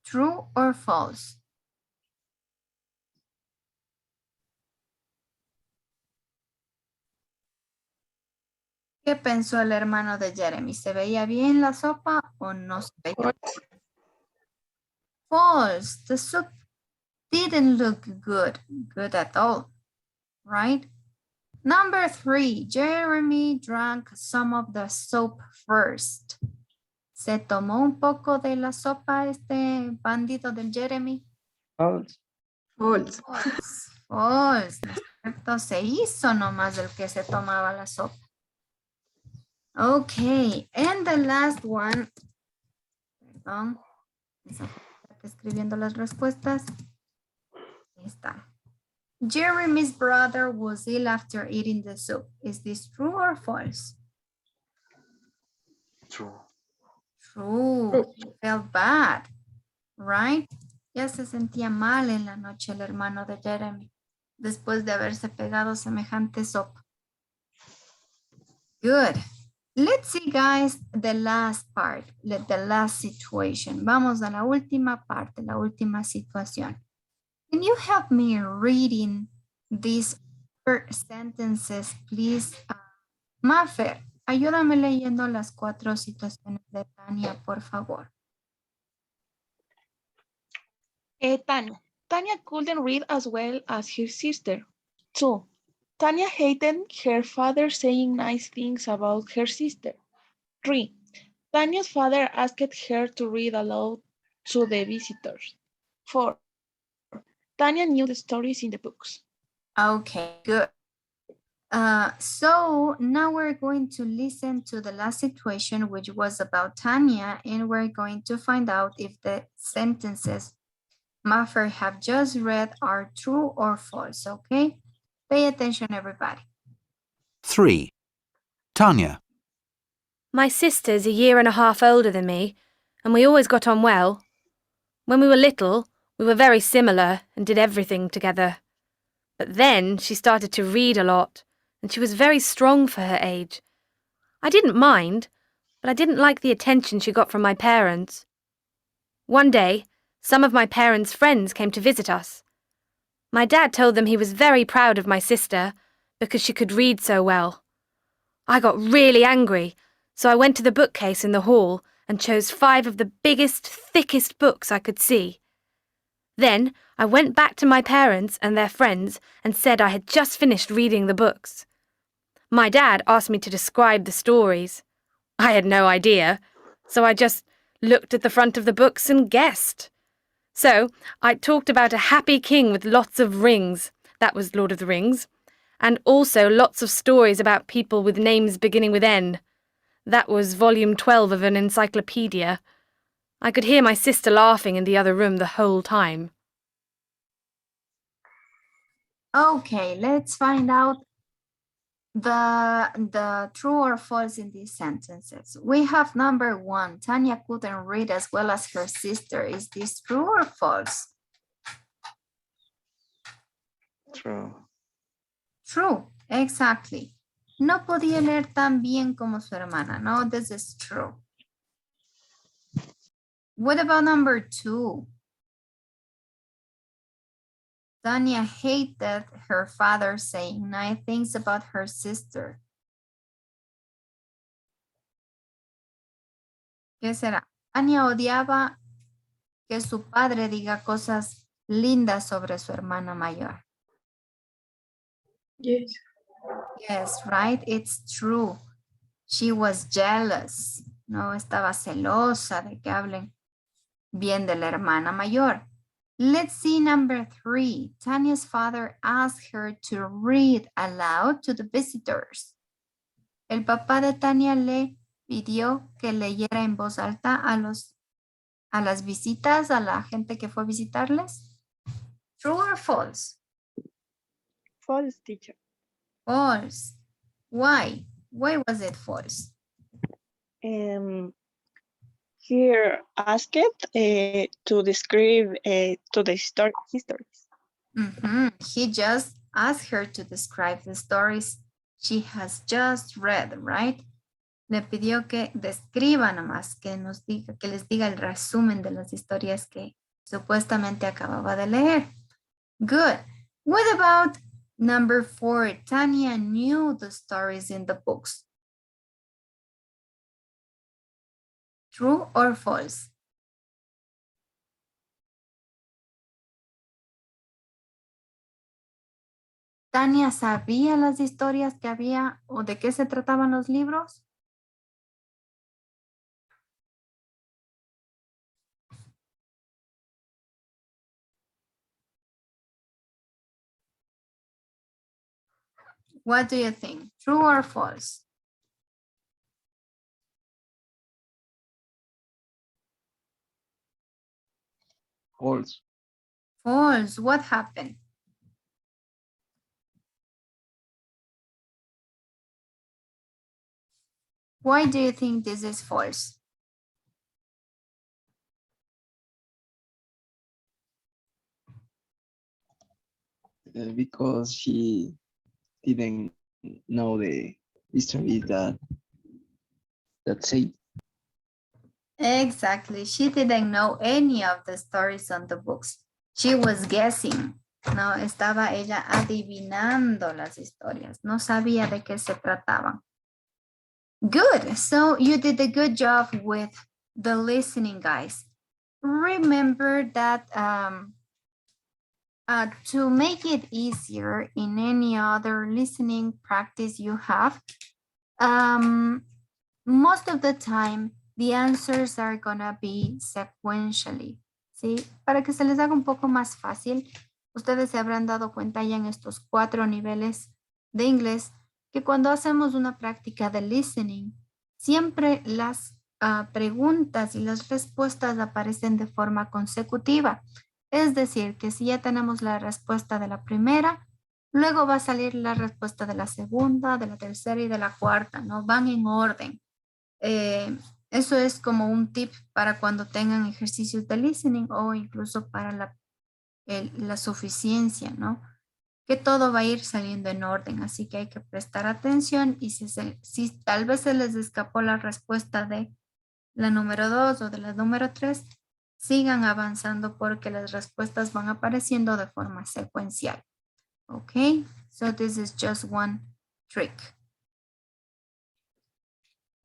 True or false? ¿Qué pensó el hermano de Jeremy? ¿Se veía bien la sopa o no se veía? False. The soup didn't look good at all, right? Number 3, Jeremy drank some of the soup first. ¿Se tomó un poco de la sopa este bandito del Jeremy? False. False. False, ¿no es cierto? Se hizo nomás el que se tomaba la sopa. Okay, and the last one. Perdón. Está escribiendo las respuestas. Ahí está. Jeremy's brother was ill after eating the soup. Is this true or false? True. True. He felt bad, right? Ya se sentía mal en la noche el hermano de Jeremy, después de haberse pegado semejante sopa. Good. Let's see, guys, the last part, the last situation. Vamos a la última parte, la última situación. Can you help me reading these sentences, please? Mafer, ayúdame leyendo las 4 situaciones de Tania, por favor. Tanya couldn't read as well as her sister. 2. Tanya hated her father saying nice things about her sister. 3. Tanya's father asked her to read aloud to the visitors. 4. Tanya knew the stories in the books. Okay, good. So now we're going to listen to the last situation, which was about Tanya, and we're going to find out if the sentences Mafer have just read are true or false, okay? Pay attention, everybody. 3. Tanya. My sister's 1.5 years older than me, and we always got on well. When we were little, we were very similar and did everything together. But then she started to read a lot, and she was very strong for her age. I didn't mind, but I didn't like the attention she got from my parents. One day, some of my parents' friends came to visit us. My dad told them he was very proud of my sister because she could read so well. I got really angry, so I went to the bookcase in the hall and chose 5 of the biggest, thickest books I could see. Then I went back to my parents and their friends and said I had just finished reading the books. My dad asked me to describe the stories. I had no idea, so I just looked at the front of the books and guessed. So I talked about a happy king with lots of rings, that was Lord of the Rings, and also lots of stories about people with names beginning with N. That was volume 12 of an encyclopedia. I could hear my sister laughing in the other room the whole time. Okay, let's find out the true or false in these sentences. We have number 1, Tanya couldn't read as well as her sister. Is this true or false? True. True, exactly. No podía leer tan bien como su hermana. No, this is true. What about number 2? Tanya hated her father saying nice things about her sister. ¿Qué será? Tanya odiaba que su padre diga cosas lindas sobre su hermana mayor. Yes. Yes, right? It's true. She was jealous. No, estaba celosa de que hablen bien de la hermana mayor. Let's see number 3. Tanya's father asked her to read aloud to the visitors. El papá de Tania le pidió que leyera en voz alta a las visitas, a la gente que fue a visitarles. True or false? False, teacher. False. Why? Why was it false? Here asked to describe to the histories. He just asked her to describe the stories she has just read, right? Le pidió que describa nomás, que les diga el resumen de las historias que supuestamente acababa de leer. Good. What about number 4? Tanya knew the stories in the books. True or false? Tania, ¿sabía las historias que había o de qué se trataban los libros? What do you think? True or false? False. False. What happened? Why do you think this is false? Because she didn't know the history that say. Exactly. She didn't know any of the stories on the books. She was guessing. No, estaba ella adivinando las historias. No sabía de qué se trataban. Good. So you did a good job with the listening, guys. Remember that to make it easier in any other listening practice you have, most of the time, the answers are gonna be sequentially, ¿sí? Para que se les haga un poco más fácil, ustedes se habrán dado cuenta ya en estos 4 niveles de inglés que cuando hacemos una práctica de listening, siempre las preguntas y las respuestas aparecen de forma consecutiva. Es decir, que si ya tenemos la respuesta de la primera, luego va a salir la respuesta de la segunda, de la tercera y de la cuarta, ¿no? Van en orden. Eso es como un tip para cuando tengan ejercicios de listening o incluso para la suficiencia, ¿no? Que todo va a ir saliendo en orden, así que hay que prestar atención y si tal vez se les escapó la respuesta de la número 2 o de la número 3, sigan avanzando porque las respuestas van apareciendo de forma secuencial. Okay, so this is just one trick.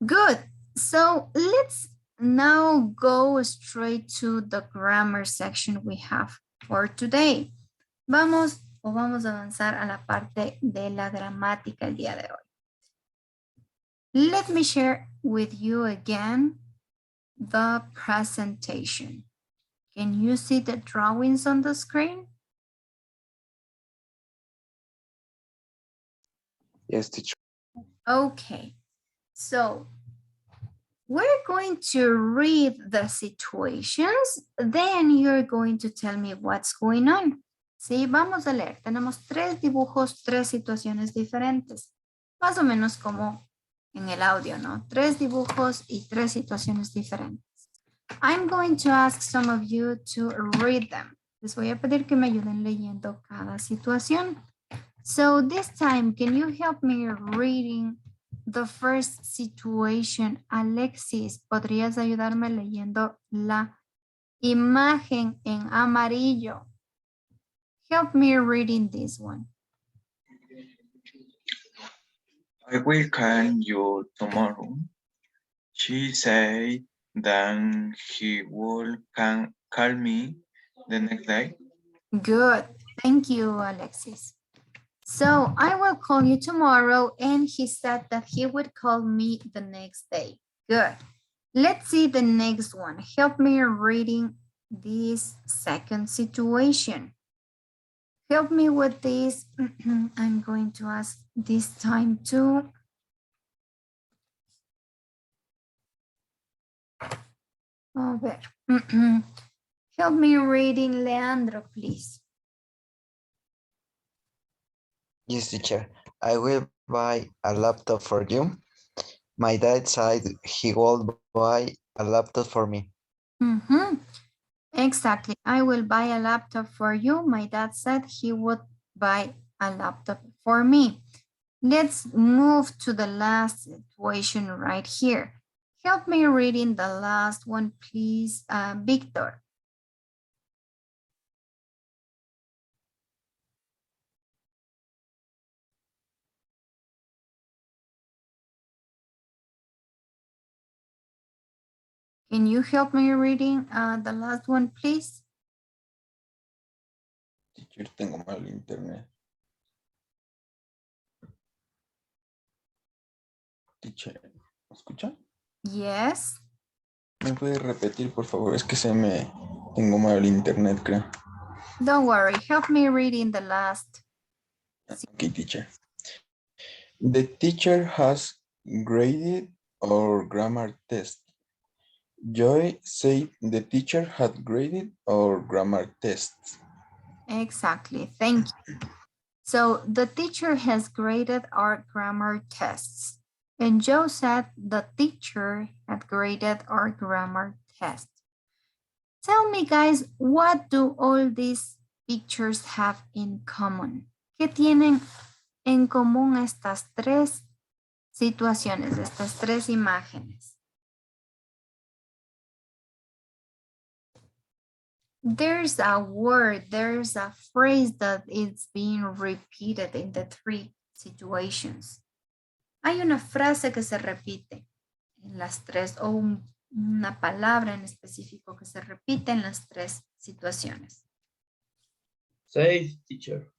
Good. So let's now go straight to the grammar section we have for today. Vamos a avanzar a la parte de la gramática el día de hoy. Let me share with you again the presentation. Can you see the drawings on the screen? Yes, teacher. Okay. So we're going to read the situations, then you're going to tell me what's going on. Sí, vamos a leer. Tenemos 3 dibujos, 3 situaciones diferentes. Más o menos como en el audio, ¿no? 3 dibujos y 3 situaciones diferentes. I'm going to ask some of you to read them. Les voy a pedir que me ayuden leyendo cada situación. So this time, can you help me reading the first situation? Alexis, ¿podrías ayudarme leyendo la imagen en amarillo? Help me reading this one. I will call you tomorrow. She said that he would call me the next day. Good. Thank you, Alexis. So I will call you tomorrow, and he said that he would call me the next day. Good. Let's see the next one. Help me reading this second situation. Help me with this. I'm going to ask this time too. A ver. Help me reading Leandro, please. Yes, teacher. I will buy a laptop for you. My dad said he would buy a laptop for me. Exactly. I will buy a laptop for you. My dad said he would buy a laptop for me. Let's move to the last situation right here. Help me reading the last one, please, Victor. Can you help me reading the last one, please? Teacher, tengo mal internet. Teacher, ¿me escucha? Yes. ¿Me puede repetir, por favor? Es que tengo mal internet, creo. Don't worry. Help me reading the last. Okay, teacher. The teacher has graded our grammar test. Joy said the teacher had graded our grammar tests. Exactly. Thank you. So the teacher has graded our grammar tests. And Joe said the teacher had graded our grammar tests. Tell me, guys, what do all these pictures have in common? ¿Qué tienen en común estas tres situaciones, estas tres imágenes? There's a word, there's a phrase that is being repeated in the three situations. Hay una frase que se repite en las tres, o una palabra en específico que se repite en las tres situaciones. Said, teacher.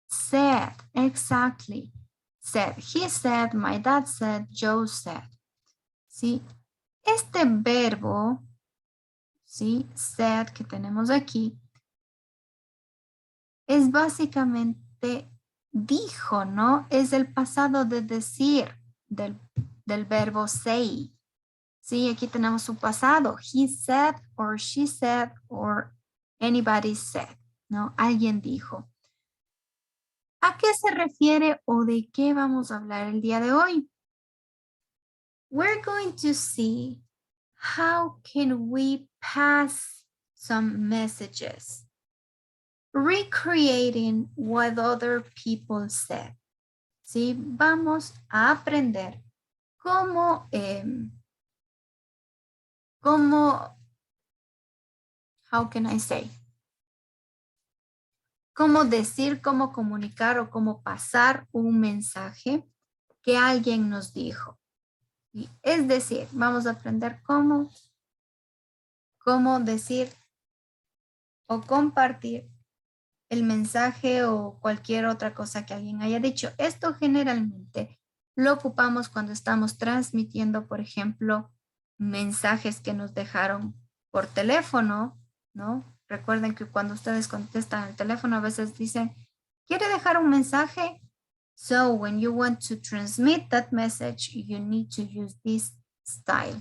Said, exactly. Said, he said, my dad said, Joe said. ¿Sí? Este verbo, ¿sí? Said que tenemos aquí, es básicamente dijo, ¿no? Es el pasado de decir del verbo say. Sí, aquí tenemos su pasado. He said, or she said, or anybody said, ¿no? Alguien dijo. ¿A qué se refiere o de qué vamos a hablar el día de hoy? We're going to see how can we pass some messages, recreating what other people said. ¿Sí? Vamos a aprender cómo how can I say? Cómo decir, cómo comunicar o cómo pasar un mensaje que alguien nos dijo. Es decir, vamos a aprender cómo decir o compartir el mensaje o cualquier otra cosa que alguien haya dicho. Esto generalmente lo ocupamos cuando estamos transmitiendo, por ejemplo, mensajes que nos dejaron por teléfono, ¿no? Recuerden que cuando ustedes contestan el teléfono a veces dicen, ¿quiere dejar un mensaje? So when you want to transmit that message, you need to use this style.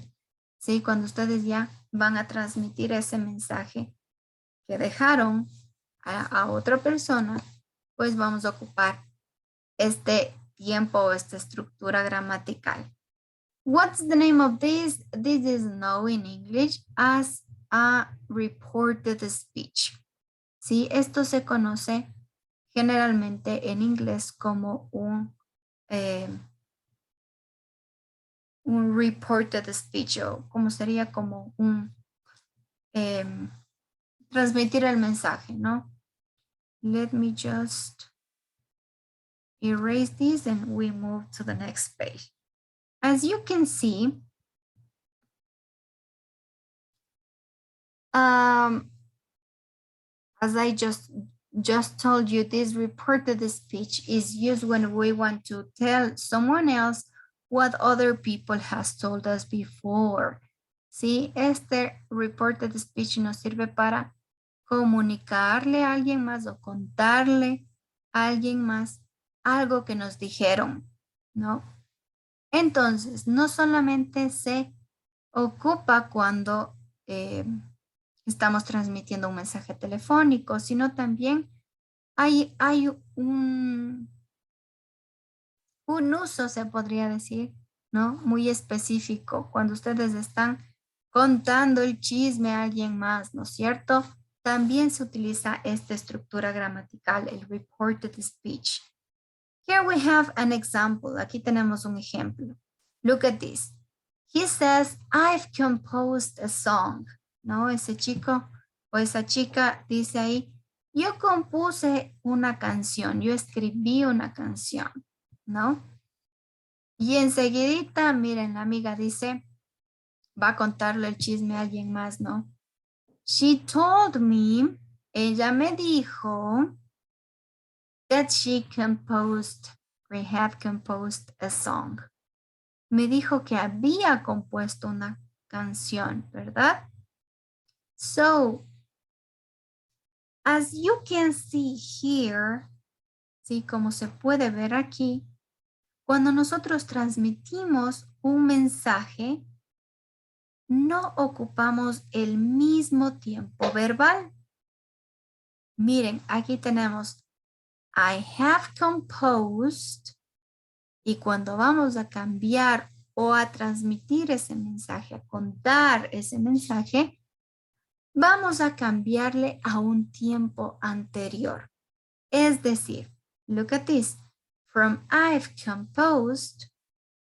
¿Sí? Cuando ustedes ya van a transmitir ese mensaje que dejaron a otra persona, pues vamos a ocupar este tiempo o esta estructura gramatical. What's the name of this? This is known in English as a reported speech. ¿Sí? Esto se conoce generalmente en inglés como un reported speech, o como sería como un transmitir el mensaje, ¿no? Let me just erase this and we move to the next page. As you can see, as I just told you, this reported speech is used when we want to tell someone else what other people has told us before. ¿Sí? Este reported speech nos sirve para comunicarle a alguien más o contarle a alguien más algo que nos dijeron, ¿no? Entonces, no solamente se ocupa cuando estamos transmitiendo un mensaje telefónico, sino también hay un uso, se podría decir, ¿no? Muy específico, cuando ustedes están contando el chisme a alguien más, ¿no es cierto? También se utiliza esta estructura gramatical, el reported speech. Here we have an example. Aquí tenemos un ejemplo. Look at this. He says, I've composed a song. ¿No? Ese chico o esa chica dice ahí, yo compuse una canción, yo escribí una canción, ¿no? Y enseguidita, miren, la amiga dice, va a contarle el chisme a alguien más, ¿no? She told me, ella me dijo, that she composed, or had composed a song. Me dijo que había compuesto una canción, ¿verdad? So, as you can see here, ¿sí? Como se puede ver aquí, cuando nosotros transmitimos un mensaje, no ocupamos el mismo tiempo verbal. Miren, aquí tenemos I have composed, y cuando vamos a cambiar o a transmitir ese mensaje, a contar ese mensaje, vamos a cambiarle a un tiempo anterior. Es decir, look at this. From I've composed,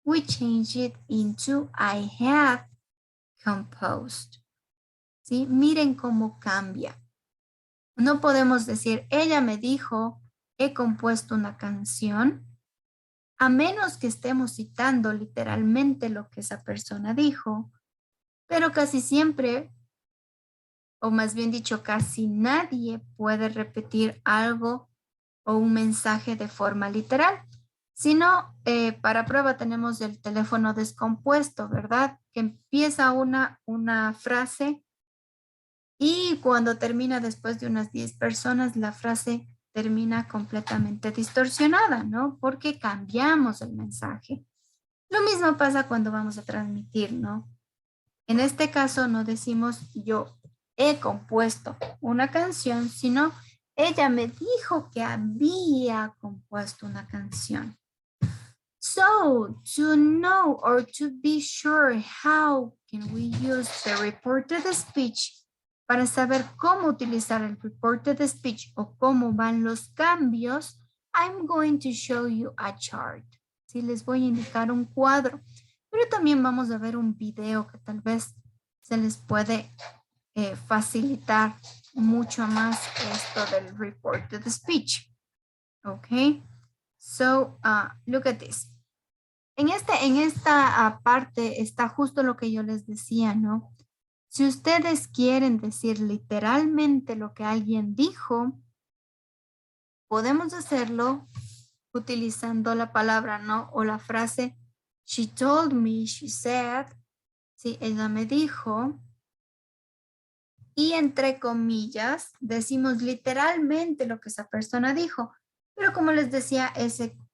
we change it into I have composed. ¿Sí? Miren cómo cambia. No podemos decir, ella me dijo, he compuesto una canción, a menos que estemos citando literalmente lo que esa persona dijo, pero casi siempre, o más bien dicho, casi nadie puede repetir algo o un mensaje de forma literal. Si no, para prueba tenemos el teléfono descompuesto, ¿verdad? Que empieza una frase y cuando termina después de unas 10 personas, la frase termina completamente distorsionada, ¿no? Porque cambiamos el mensaje. Lo mismo pasa cuando vamos a transmitir, ¿no? En este caso no decimos yo he compuesto una canción, sino ella me dijo que había compuesto una canción. So, to know or to be sure how can we use the reported speech, para saber cómo utilizar el reported speech o cómo van los cambios, I'm going to show you a chart. Sí, les voy a indicar un cuadro, pero también vamos a ver un video que tal vez se les puede facilitar mucho más esto del reported speech. Okay, so look at this. En esta parte está justo lo que yo les decía, ¿no? Si ustedes quieren decir literalmente lo que alguien dijo, podemos hacerlo utilizando la palabra, ¿no? O la frase, she told me, she said, sí, ella me dijo. Y entre comillas, decimos literalmente lo que esa persona dijo. Pero como les decía,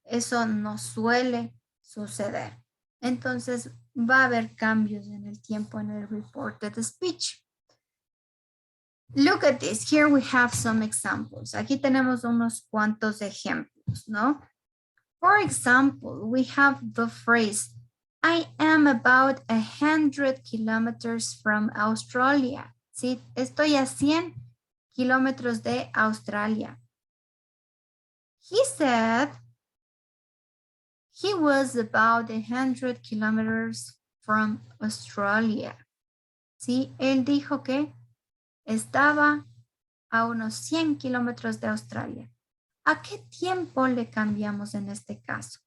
eso no suele suceder. Entonces, va a haber cambios en el tiempo en el reported speech. Look at this. Here we have some examples. Aquí tenemos unos cuantos ejemplos, ¿no? For example, we have the phrase, I am about 100 kilometers from Australia. Sí, estoy a 100 kilómetros de Australia. He said he was about 100 kilometers from Australia. Sí, él dijo que estaba a unos 100 kilómetros de Australia. ¿A qué tiempo le cambiamos en este caso?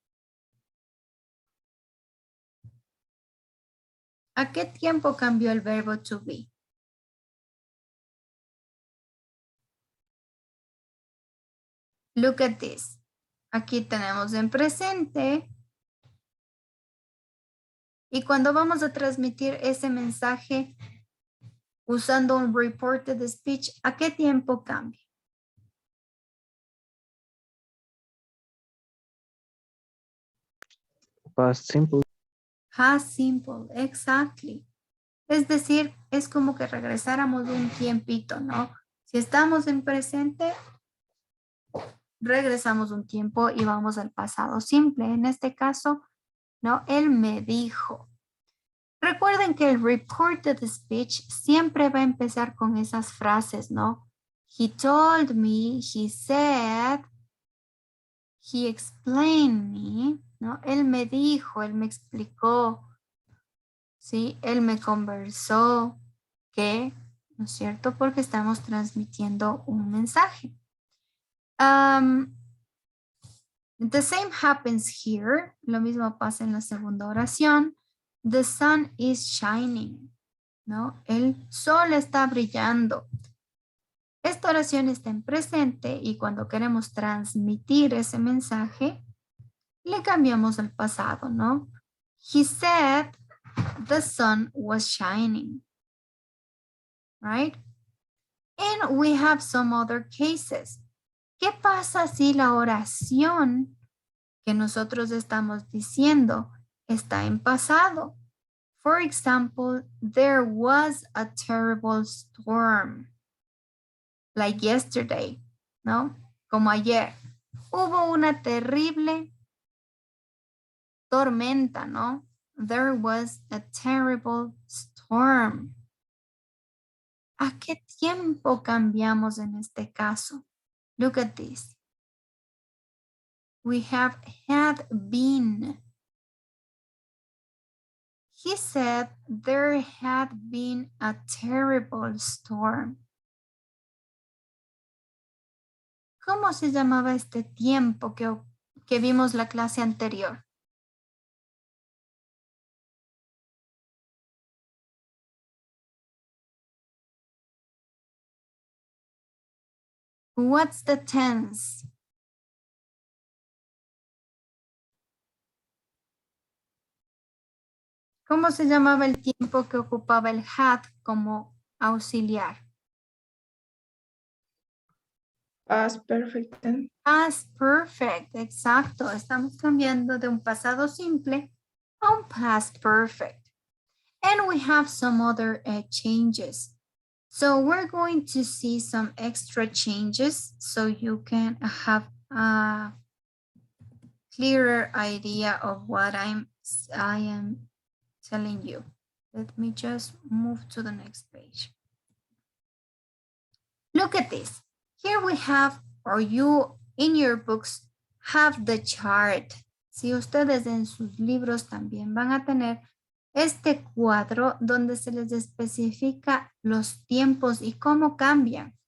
¿A qué tiempo cambió el verbo to be? Look at this. Aquí tenemos en presente. Y cuando vamos a transmitir ese mensaje usando un reported speech, ¿a qué tiempo cambia? Past simple. Past simple, exactly. Es decir, es como que regresáramos un tiempito, ¿no? Si estamos en presente, regresamos un tiempo y vamos al pasado simple. En este caso, ¿no? Él me dijo. Recuerden que el reported speech siempre va a empezar con esas frases, ¿no? He told me, he said, he explained me, ¿no? Él me dijo, él me explicó, ¿sí? Él me conversó, ¿qué? ¿No es cierto? Porque estamos transmitiendo un mensaje. The same happens here. Lo mismo pasa en la segunda oración. The sun is shining, ¿no? El sol está brillando. Esta oración está en presente y cuando queremos transmitir ese mensaje, le cambiamos al pasado, ¿no? He said the sun was shining, right? And we have some other cases. ¿Qué pasa si la oración que nosotros estamos diciendo está en pasado? For example, there was a terrible storm. Like yesterday, ¿no? Como ayer. Hubo una terrible tormenta, ¿no? There was a terrible storm. ¿A qué tiempo cambiamos en este caso? Look at this. We have had been. He said there had been a terrible storm. ¿Cómo se llamaba este tiempo que vimos la clase anterior? What's the tense? ¿Cómo se llamaba el tiempo que ocupaba el had como auxiliar? Past perfect tense. Past perfect, exacto. Estamos cambiando de un pasado simple a un past perfect. And we have some other changes. So we're going to see some extra changes so you can have a clearer idea of what I am telling you. Let me just move to the next page. Look at this. Here we have, or you in your books have the chart. Si ustedes en sus libros también van a tener este cuadro donde se les especifica los tiempos y cómo cambian,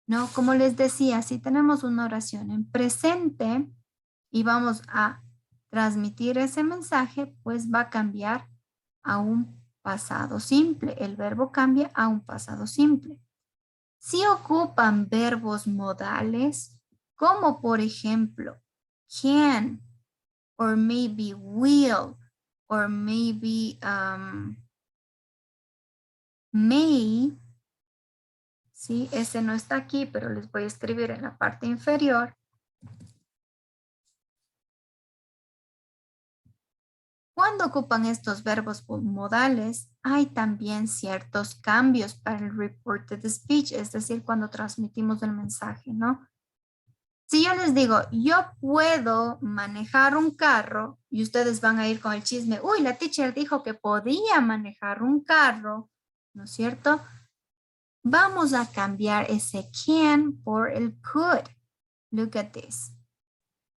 ¿no? Como les decía, si tenemos una oración en presente y vamos a transmitir ese mensaje, pues va a cambiar a un pasado simple. El verbo cambia a un pasado simple. Si ocupan verbos modales, como por ejemplo, can, or maybe will, or maybe may, ¿sí? Ese no está aquí, pero les voy a escribir en la parte inferior. Cuando ocupan estos verbos modales, hay también ciertos cambios para el reported speech, es decir, cuando transmitimos el mensaje, ¿no? Si yo les digo, yo puedo manejar un carro, y ustedes van a ir con el chisme, uy, la teacher dijo que podía manejar un carro, ¿no es cierto? Vamos a cambiar ese can por el could. Look at this.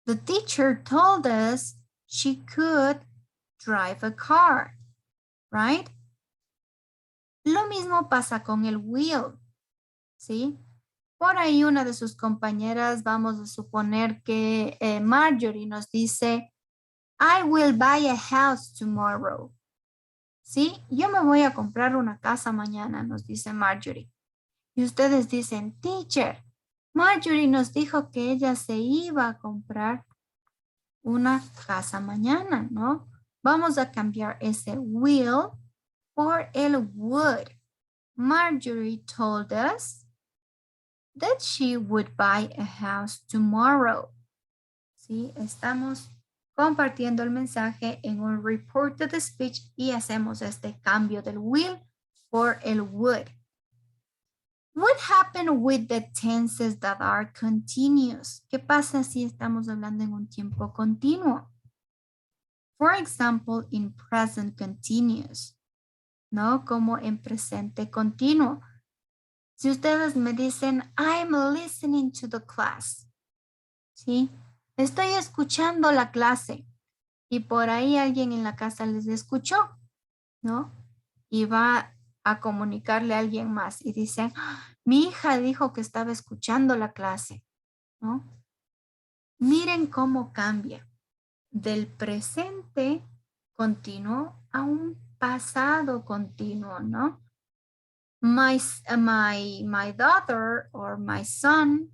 The teacher told us she could drive a car, right? Lo mismo pasa con el will, ¿sí? Por ahí una de sus compañeras, vamos a suponer que Marjorie nos dice, I will buy a house tomorrow. ¿Sí? Yo me voy a comprar una casa mañana, nos dice Marjorie. Y ustedes dicen, teacher, Marjorie nos dijo que ella se iba a comprar una casa mañana, ¿no? Vamos a cambiar ese will por el would. Marjorie told us that she would buy a house tomorrow. ¿Sí? Estamos compartiendo el mensaje en un reported speech y hacemos este cambio del will por el would. What happened with the tenses that are continuous? ¿Qué pasa si estamos hablando en un tiempo continuo? For example, in present continuous, ¿no? Como en presente continuo. Si ustedes me dicen, I'm listening to the class, ¿sí? Estoy escuchando la clase y por ahí alguien en la casa les escuchó, ¿no? Y va a comunicarle a alguien más y dicen, mi hija dijo que estaba escuchando la clase, ¿no? Miren cómo cambia del presente continuo a un pasado continuo, ¿no? My daughter or my son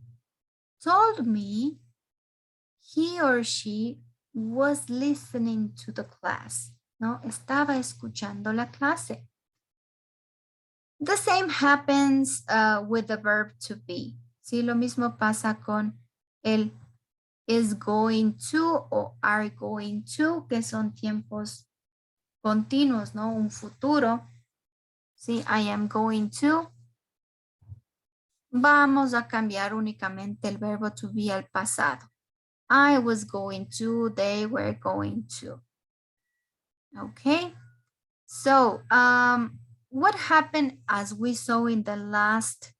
told me he or she was listening to the class, ¿no? Estaba escuchando la clase. The same happens with the verb to be. Sí, lo mismo pasa con el is going to o are going to, que son tiempos continuos, ¿no? Un futuro. Sí, I am going to. Vamos a cambiar únicamente el verbo to be al pasado. I was going to, they were going to. Okay, so what happened as we saw in the last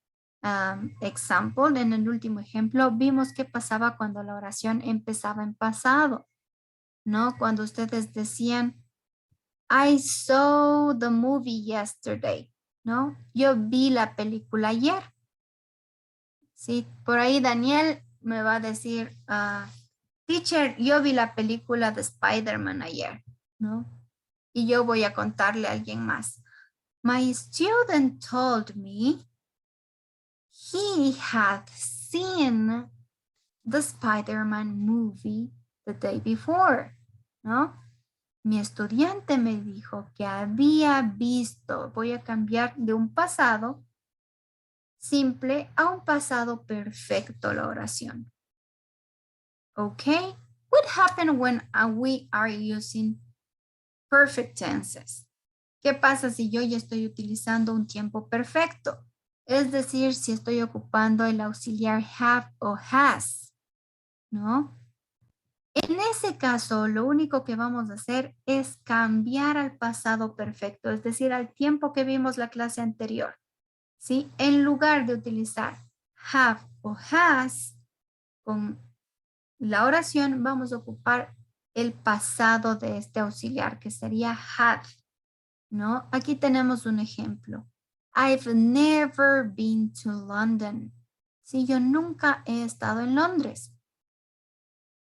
example, en el último ejemplo, vimos qué pasaba cuando la oración empezaba en pasado, ¿no? Cuando ustedes decían, I saw the movie yesterday, ¿no? Yo vi la película ayer. Sí, por ahí Daniel me va a decir, teacher, yo vi la película de Spider-Man ayer, ¿no? Y yo voy a contarle a alguien más. My student told me he had seen the Spider-Man movie the day before, ¿no? Mi estudiante me dijo que había visto, voy a cambiar de un pasado simple a un pasado perfecto la oración. Okay, what happened when we are using perfect tenses? ¿Qué pasa si yo ya estoy utilizando un tiempo perfecto? Es decir, si estoy ocupando el auxiliar have o has, ¿no? En ese caso, lo único que vamos a hacer es cambiar al pasado perfecto, es decir, al tiempo que vimos la clase anterior. ¿Sí? En lugar de utilizar have o has con la oración, vamos a ocupar el pasado de este auxiliar, que sería had, ¿no? Aquí tenemos un ejemplo. I've never been to London. Sí, yo nunca he estado en Londres.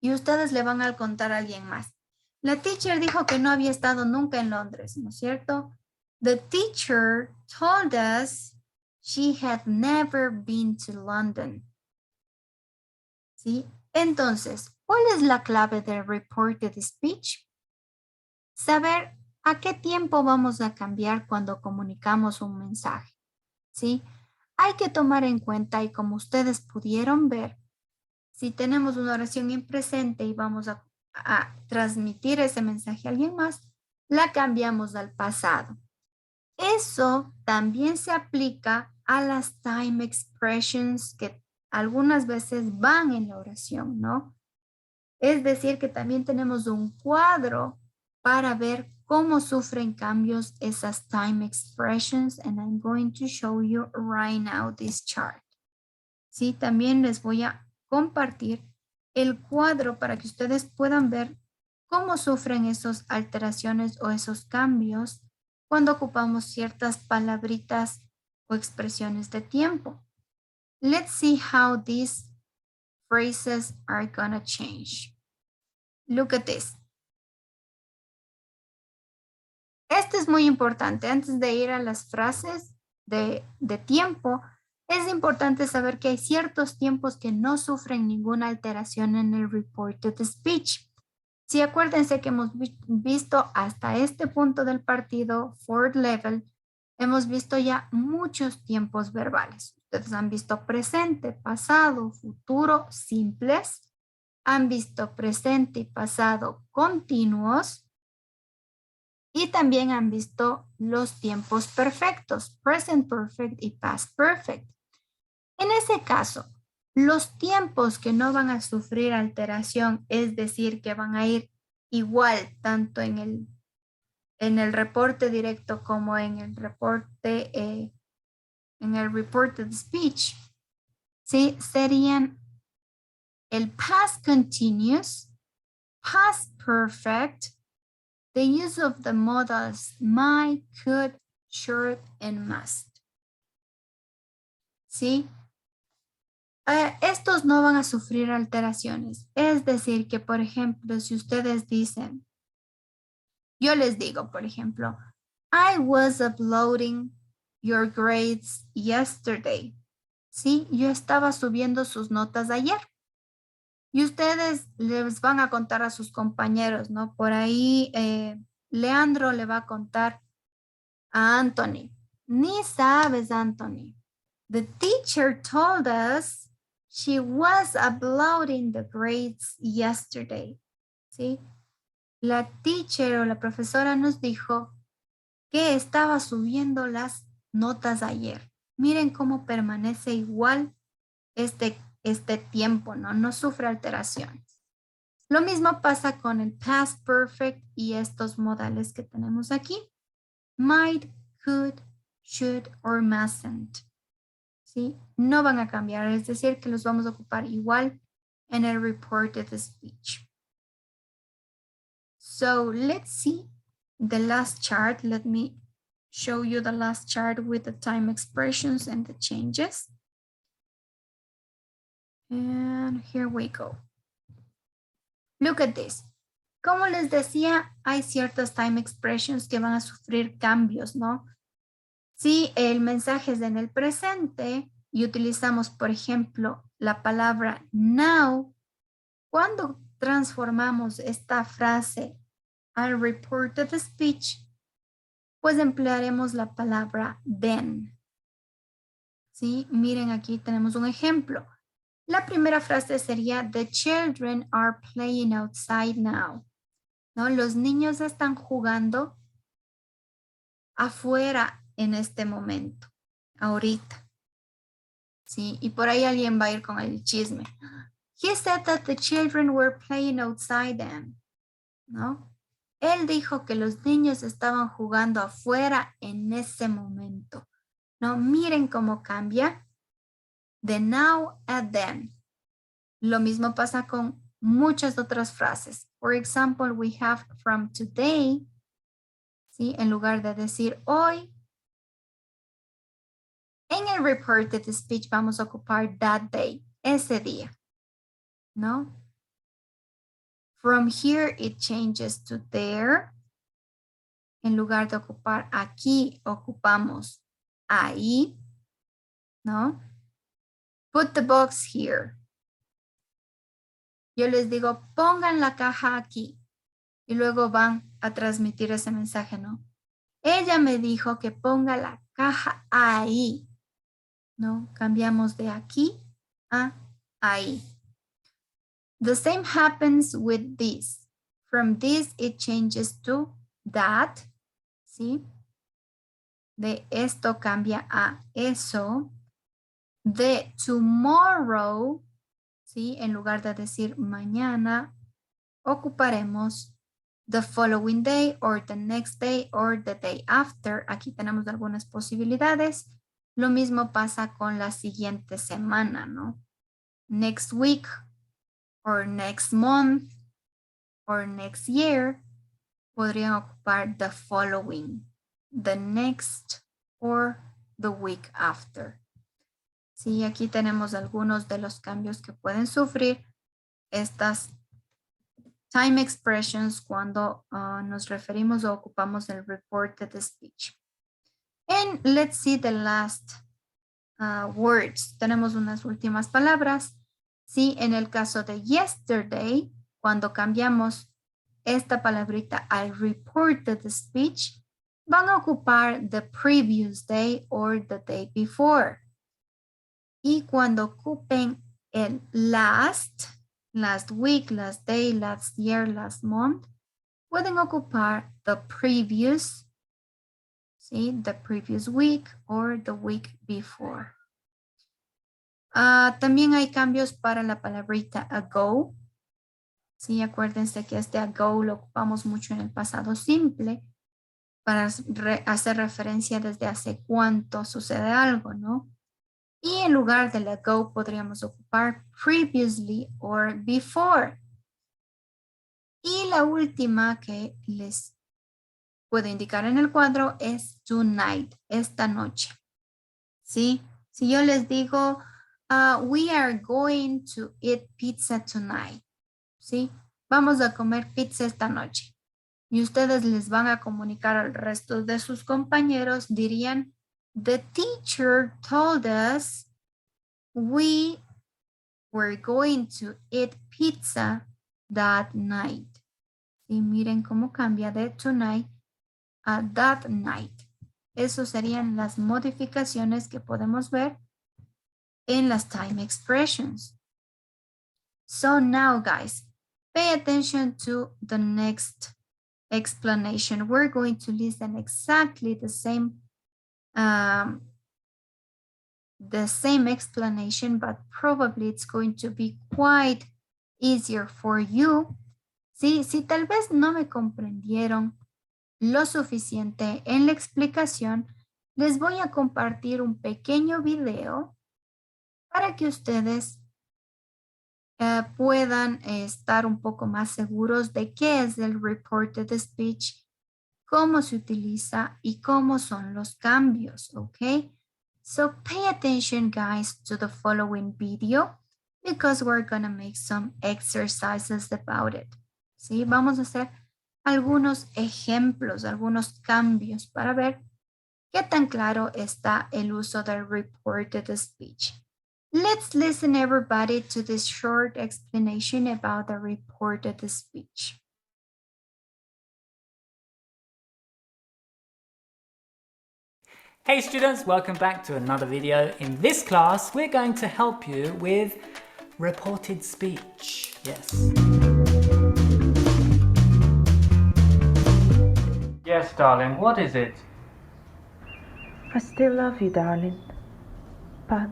Y ustedes le van a contar a alguien más. La teacher dijo que no había estado nunca en Londres, ¿no es cierto? The teacher told us she had never been to London. ¿Sí? Entonces, ¿cuál es la clave del reported speech? Saber a qué tiempo vamos a cambiar cuando comunicamos un mensaje. ¿Sí? Hay que tomar en cuenta, y como ustedes pudieron ver, si tenemos una oración en presente y vamos a transmitir ese mensaje a alguien más, la cambiamos al pasado. Eso también se aplica a las time expressions que algunas veces van en la oración, ¿no? Es decir, que también tenemos un cuadro para ver cómo sufren cambios esas time expressions, and I'm going to show you right now this chart. Sí, también les voy a compartir el cuadro para que ustedes puedan ver cómo sufren esas alteraciones o esos cambios cuando ocupamos ciertas palabritas o expresiones de tiempo. Let's see how these phrases are gonna change. Look at this. Esto es muy importante. Antes de ir a las frases de tiempo, es importante saber que hay ciertos tiempos que no sufren ninguna alteración en el reported speech. Sí, acuérdense que hemos visto hasta este punto del partido, fourth level, hemos visto ya muchos tiempos verbales. Ustedes han visto presente, pasado, futuro, simples. Han visto presente y pasado continuos. Y también han visto los tiempos perfectos, present perfect y past perfect. En ese caso, los tiempos que no van a sufrir alteración, es decir, que van a ir igual tanto en el reporte directo como en el reporte, reported speech, ¿sí? Serían el past continuous, past perfect, the use of the modals might, could, should, and must. ¿Sí? Estos no van a sufrir alteraciones. Es decir, que por ejemplo, si ustedes dicen, yo les digo, por ejemplo, I was uploading your grades yesterday. Sí, yo estaba subiendo sus notas ayer. Y ustedes les van a contar a sus compañeros, ¿no? Por ahí Leandro le va a contar a Anthony. Ni sabes, Anthony. The teacher told us she was uploading the grades yesterday. ¿Sí? La teacher o la profesora nos dijo que estaba subiendo las notas ayer. Miren cómo permanece igual este tiempo, ¿no? No sufre alteraciones. Lo mismo pasa con el past perfect y estos modales que tenemos aquí. Might, could, should or mustn't. ¿Sí? No van a cambiar, es decir, que los vamos a ocupar igual en el reported speech. So let's see the last chart. Let me show you the last chart with the time expressions and the changes. And here we go. Look at this. Como les decía, hay ciertas time expressions que van a sufrir cambios, ¿no? Si el mensaje es en el presente y utilizamos, por ejemplo, la palabra now, cuando transformamos esta frase al reported speech, pues emplearemos la palabra then. ¿Sí? Miren, aquí tenemos un ejemplo. La primera frase sería, the children are playing outside now. ¿No? Los niños están jugando afuera en este momento, ahorita. ¿Sí? Y por ahí alguien va a ir con el chisme. He said that the children were playing outside then. ¿No? Él dijo que los niños estaban jugando afuera en ese momento. ¿No? Miren cómo cambia de now a then. Lo mismo pasa con muchas otras frases. For example, we have from today, ¿sí? En lugar de decir hoy, en el reported speech vamos a ocupar that day, ese día, ¿no? From here it changes to there. En lugar de ocupar aquí, ocupamos ahí, ¿no? Put the box here. Yo les digo, pongan la caja aquí. Y luego van a transmitir ese mensaje, ¿no? Ella me dijo que ponga la caja ahí. ¿No? Cambiamos de aquí a ahí. The same happens with this. From this it changes to that. ¿Sí? De esto cambia a eso. De tomorrow, ¿sí? En lugar de decir mañana, ocuparemos the following day or the next day or the day after. Aquí tenemos algunas posibilidades. Lo mismo pasa con la siguiente semana, ¿no? Next week or next month or next year podrían ocupar the following, the next or the week after. Sí, aquí tenemos algunos de los cambios que pueden sufrir estas time expressions cuando nos referimos o ocupamos el reported speech. And let's see the last words. Tenemos unas últimas palabras. Sí, en el caso de yesterday, cuando cambiamos esta palabrita al reported speech, van a ocupar the previous day or the day before. Y cuando ocupen el last week, last day, last year, last month, pueden ocupar the previous, ¿sí? The previous week or the week before. También hay cambios para la palabrita ago. Sí, acuérdense que este ago lo ocupamos mucho en el pasado simple para hacer referencia desde hace cuánto sucede algo, ¿no? Y en lugar del ago podríamos ocupar previously or before. Y la última que les puedo indicar en el cuadro es tonight, esta noche. ¿Sí? Si yo les digo, we are going to eat pizza tonight. ¿Sí? Vamos a comer pizza esta noche. y ustedes les van a comunicar al resto de sus compañeros, dirían, the teacher told us we were going to eat pizza that night. Y miren cómo cambia de tonight a that night. Esas serían las modificaciones que podemos ver en las time expressions. So now, guys, pay attention to the next explanation. We're going to listen exactly the same explanation, but probably it's going to be quite easier for you. Sí, si tal vez no me comprendieron lo suficiente en la explicación, les voy a compartir un pequeño video para que ustedes puedan estar un poco más seguros de qué es el reported speech, cómo se utiliza y cómo son los cambios, ¿ok? So pay attention, guys, to the following video because we're gonna make some exercises about it. ¿Sí? Vamos a hacer algunos ejemplos, algunos cambios para ver qué tan claro está el uso del reported speech. Let's listen, everybody, to this short explanation about the reported speech. Hey students, welcome back to another video. In this class, we're going to help you with reported speech. Yes. Yes, darling, what is it? I still love you, darling, but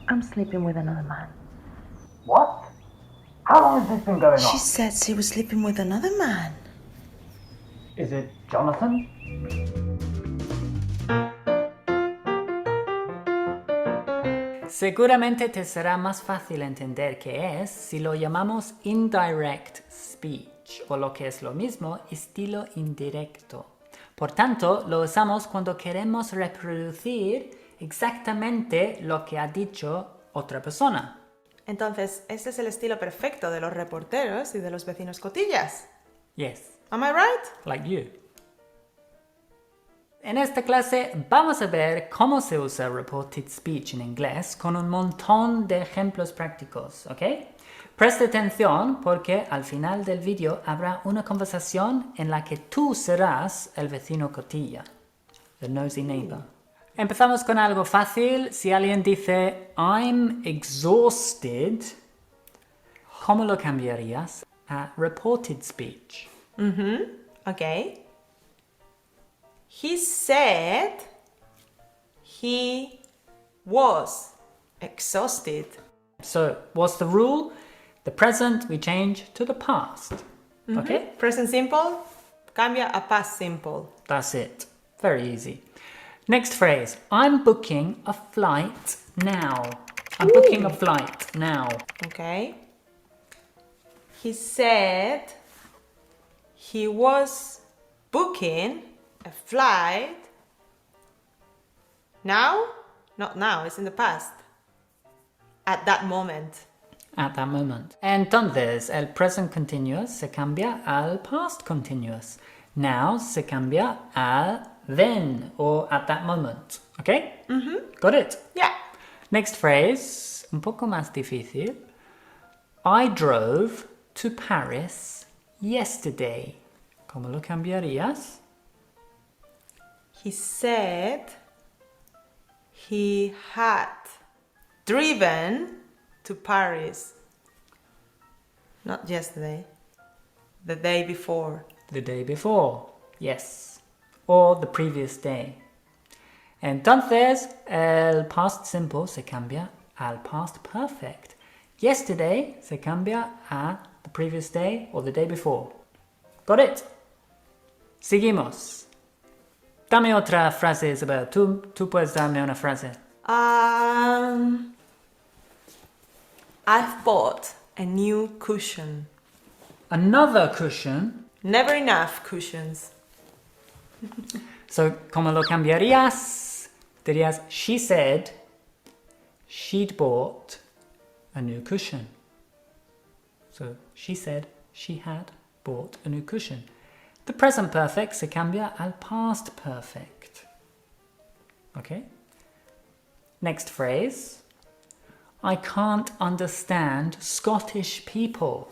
I'm sleeping with another man. What? How long has this been going on? She said she was sleeping with another man. Is it Jonathan? Seguramente te será más fácil entender qué es si lo llamamos indirect speech, o lo que es lo mismo, estilo indirecto. Por tanto, lo usamos cuando queremos reproducir exactamente lo que ha dicho otra persona. Entonces, este es el estilo perfecto de los reporteros y de los vecinos cotillas. Yes. Am I right? Like you. En esta clase vamos a ver cómo se usa reported speech en inglés con un montón de ejemplos prácticos, ¿ok? Presta atención porque al final del vídeo habrá una conversación en la que tú serás el vecino cotilla, the nosy neighbor. Empezamos con algo fácil. Si alguien dice I'm exhausted, ¿cómo lo cambiarías a reported speech? Okay. He said he was exhausted. So, what's the rule? The present we change to the past. Okay? Present simple cambia a past simple. That's it. Very easy. Next phrase. I'm booking a flight now. I'm booking a flight now. Okay. He said he was booking a flight now? Not now, it's in the past. At that moment. At that moment. Entonces, el present continuous se cambia al past continuous. Now se cambia al then or at that moment. Okay? Got it? Yeah. Next phrase, un poco más difícil. I drove to Paris yesterday. ¿Cómo lo cambiarías? He said he had driven to Paris. Not yesterday. The day before. The day before. Yes. Or the previous day. Entonces, el past simple se cambia al past perfect. Yesterday se cambia a the previous day or the day before. Got it? Seguimos. Dame otra frase, Isabel. Tú puedes darme una frase. I've bought a new cushion. Another cushion. Never enough cushions. So, ¿cómo lo cambiarías? Dirías, she said she'd bought a new cushion. So, she said she had bought a new cushion. The present perfect se cambia al past perfect. Okay? Next phrase. I can't understand Scottish people.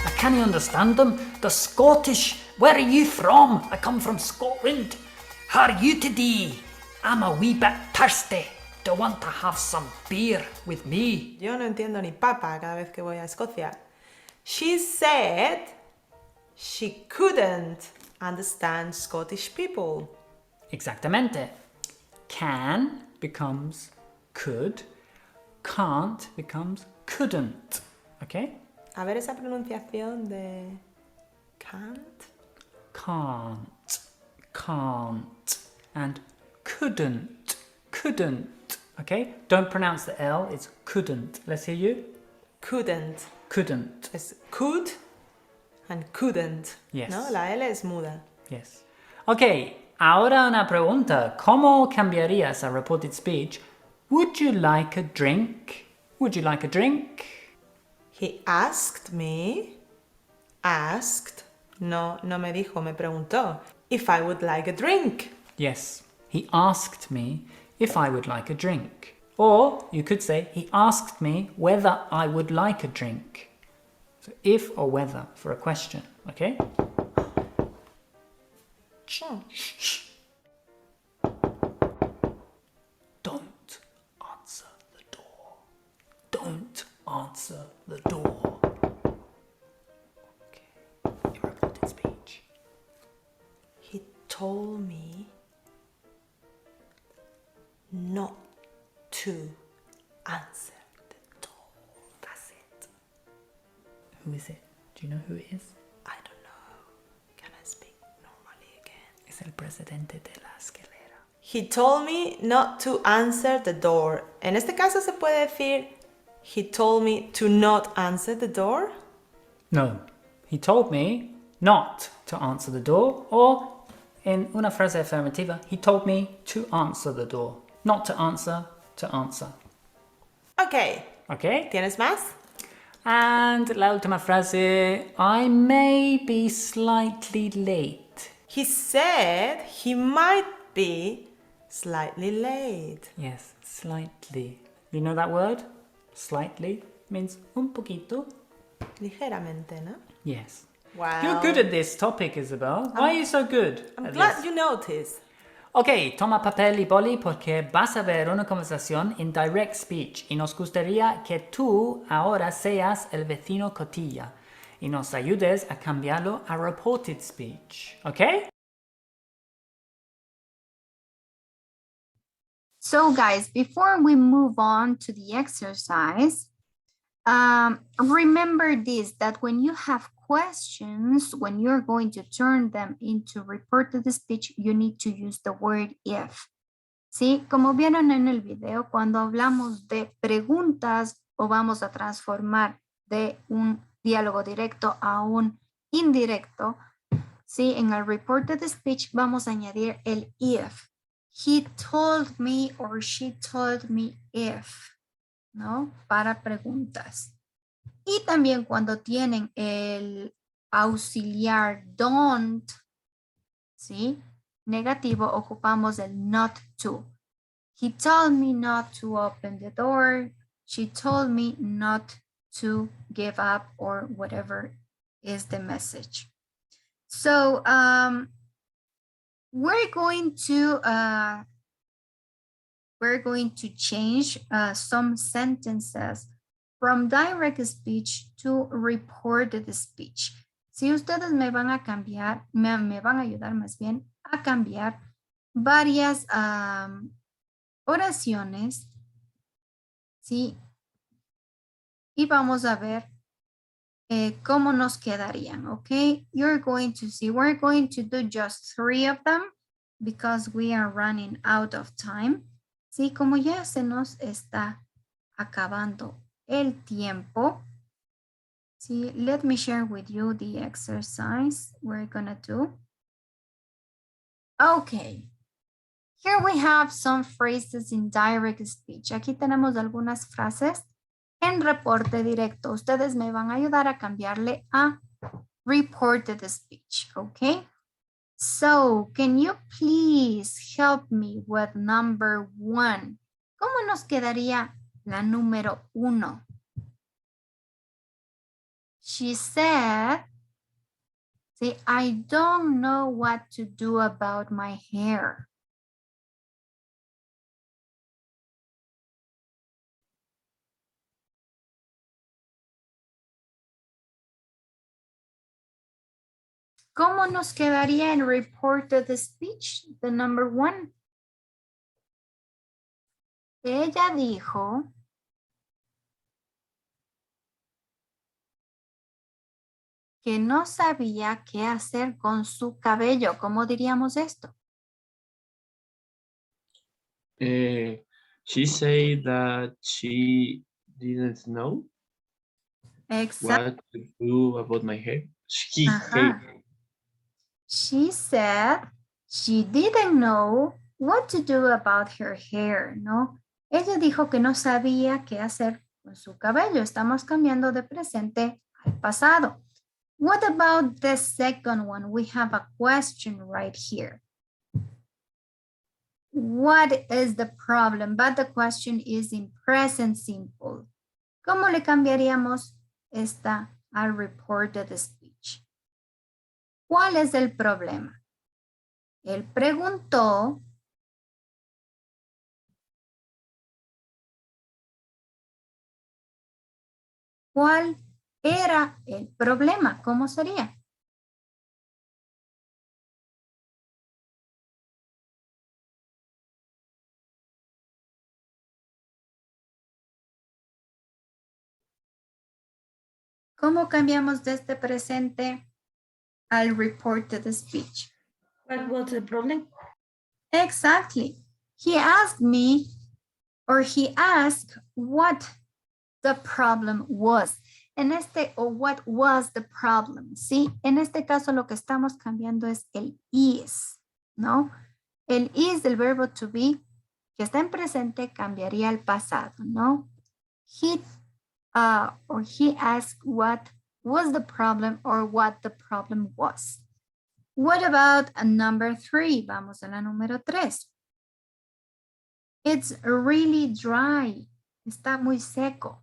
I can't understand them. The Scottish. Where are you from? I come from Scotland. How are you today? I'm a wee bit thirsty. Do you want to have some beer with me? Yo no entiendo ni papa cada vez que voy a Escocia. She said she couldn't understand Scottish people. Exactamente. Can becomes could. Can't becomes couldn't. Okay? A ver esa pronunciación de can't. Can't. And couldn't. Okay? Don't pronounce the L, it's couldn't. Let's hear you. Couldn't. Es could and couldn't. Yes. ¿No? La L es muda. Yes. Ok, ahora una pregunta. ¿Cómo cambiarías a reported speech? Would you like a drink? Would you like a drink? He asked me. Asked. No me dijo, me preguntó. If I would like a drink. Yes. He asked me if I would like a drink. Or you could say, he asked me whether I would like a drink. So if or whether for a question, okay? Oh. Don't answer the door. Don't answer the door. Okay. In reported speech. He told me not to answer the door. That's it. Who is it? Do you know who it is? I don't know. Can I speak normally again? Es el presidente de la escalera. He told me not to answer the door. En este caso se puede decir he told me to not answer the door. No. He told me not to answer the door. Or en una frase afirmativa, he told me to answer the door. Not to answer, to answer. Okay. Okay. ¿Tienes más? And la última frase, I may be slightly late. He said he might be slightly late. Yes, slightly. You know that word? Slightly means un poquito. Ligeramente, ¿no? Yes. Wow. You're good at this topic, Isabel. Why are you so good? I'm glad you noticed. Ok, toma papel y boli porque vas a ver una conversación en direct speech y nos gustaría que tú ahora seas el vecino cotilla y nos ayudes a cambiarlo a reported speech, ¿ok? So guys, before we move on to the exercise, remember this, that when you have questions, when you're going to turn them into reported speech, you need to use the word if. ¿Sí? Como vieron en el video, cuando hablamos de preguntas o vamos a transformar de un diálogo directo a un indirecto, ¿sí? En el reported speech vamos a añadir el if. He told me or she told me if, ¿no? Para preguntas. Y también cuando tienen el auxiliar don't, ¿sí? Negativo, ocupamos el not to. He told me not to open the door. She told me not to give up, or whatever is the message. So we're going to change some sentences from direct speech to reported speech. Si ustedes me van a cambiar, me van a ayudar más bien a cambiar varias oraciones, ¿sí? Y vamos a ver cómo nos quedarían, ¿ok? You're going to see, we're going to do just 3 of them because we are running out of time. Sí, como ya se nos está acabando el tiempo. See, let me share with you the exercise we're gonna do. Okay, here we have some phrases in direct speech. Aquí tenemos algunas frases en reporte directo. Ustedes me van a ayudar a cambiarle a reported speech, okay? So, can you please help me with number 1? ¿Cómo nos quedaría la número 1? She said, see, I don't know what to do about my hair. ¿Cómo nos quedaría en reported speech, the number 1? Ella dijo que no sabía qué hacer con su cabello. ¿Cómo diríamos esto? She said that she didn't know Exactly. what to do about my hair. She said she didn't know what to do about her hair, ¿no? Ella dijo que no sabía qué hacer con su cabello. Estamos cambiando de presente al pasado. What about the second one? We have a question right here. What is the problem? But the question is in present simple. ¿Cómo le cambiaríamos esta al reported speech? ¿Cuál es el problema? Él preguntó ¿cuál era el problema? ¿Cómo sería? ¿Cómo cambiamos de este presente al reported speech? What was the problem? Exactly. He asked me, or he asked what the problem was. O what was the problem, ¿sí? En este caso lo que estamos cambiando es el is, ¿no? El is del verbo to be, que está en presente, cambiaría al pasado, ¿no? He asked what was the problem or what the problem was. What about number 3? Vamos a la número 3. It's really dry. Está muy seco.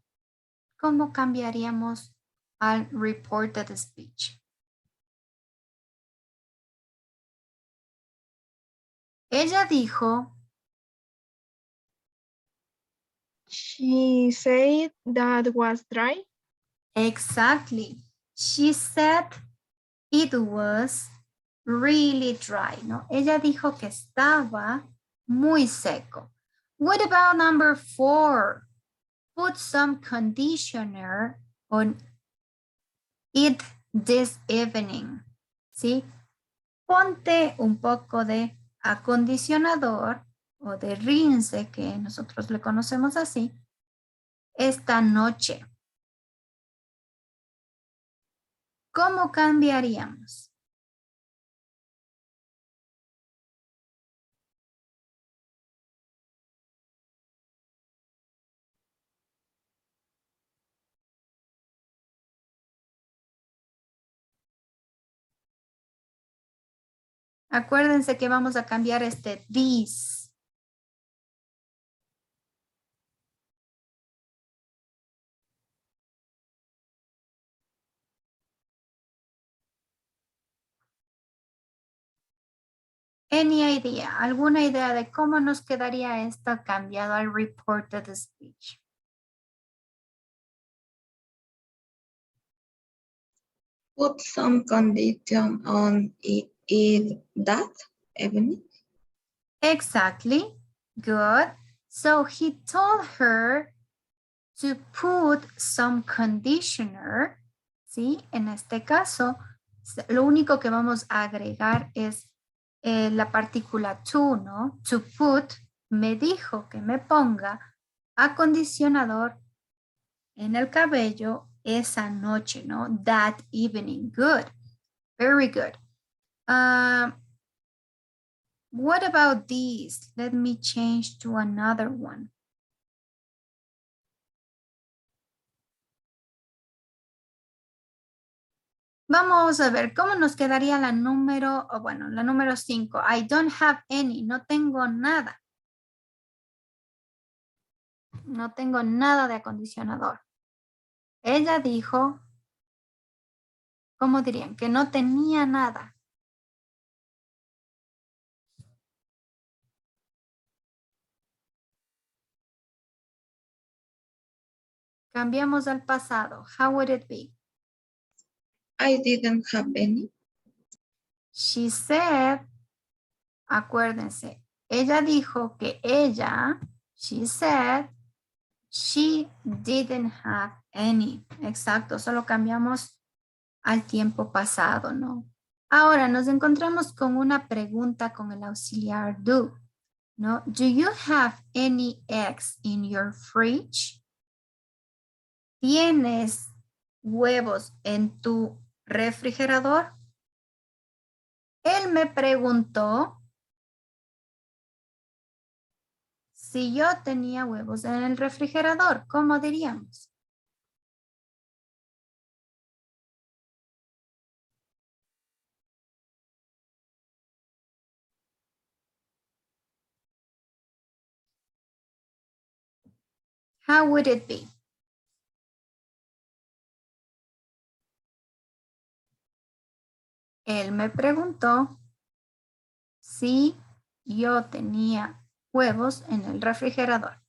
¿Cómo cambiaríamos al reported speech? Ella dijo, She said that was dry. Exactly. She said it was really dry, ¿no? Ella dijo que estaba muy seco. What about number 4? Put some conditioner on it this evening, ¿sí? Ponte un poco de acondicionador o de rinse, que nosotros le conocemos así, esta noche. ¿Cómo cambiaríamos? Acuérdense que vamos a cambiar este this. Any idea? ¿Alguna idea de cómo nos quedaría esto cambiado al reported speech? Put some condition on it that evening. Exactly. Good. So he told her to put some conditioner. ¿Sí? En este caso, lo único que vamos a agregar es la partícula to, ¿no? To put, me dijo que me ponga acondicionador en el cabello esa noche, ¿no? That evening. Good. Very good. What about these? Let me change to another one. Vamos a ver cómo nos quedaría la número, o bueno, la número 5. I don't have any, no tengo nada. No tengo nada de acondicionador. Ella dijo, ¿cómo dirían? Que no tenía nada. Cambiamos al pasado. How would it be? I didn't have any. She said, acuérdense, ella dijo que ella, she said, she didn't have any. Exacto, solo cambiamos al tiempo pasado, ¿no? Ahora nos encontramos con una pregunta con el auxiliar do, ¿no? Do you have any eggs in your fridge? ¿Tienes huevos en tu refrigerador? Él me preguntó si yo tenía huevos en el refrigerador. ¿Cómo diríamos? How would it be? Él me preguntó si yo tenía huevos en el refrigerador.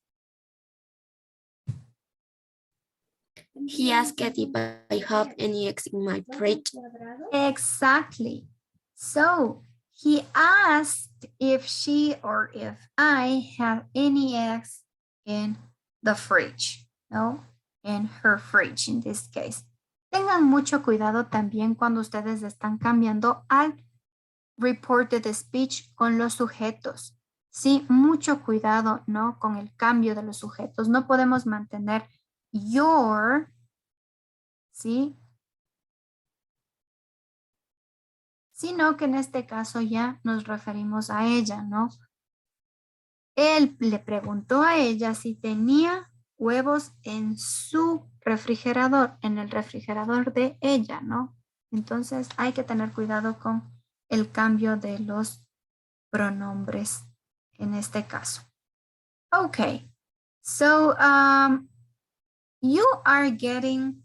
He asked if I have any eggs in my fridge. Exactly. So he asked if she or if I have any eggs in the fridge, no? In her fridge in this case. Tengan mucho cuidado también cuando ustedes están cambiando al reported speech con los sujetos. Sí, mucho cuidado, ¿no? Con el cambio de los sujetos. No podemos mantener your, ¿sí? Sino que en este caso ya nos referimos a ella, ¿no? Él le preguntó a ella si tenía huevos en su refrigerador, en el refrigerador de ella, ¿no? Entonces hay que tener cuidado con el cambio de los pronombres en este caso. Okay, so you are getting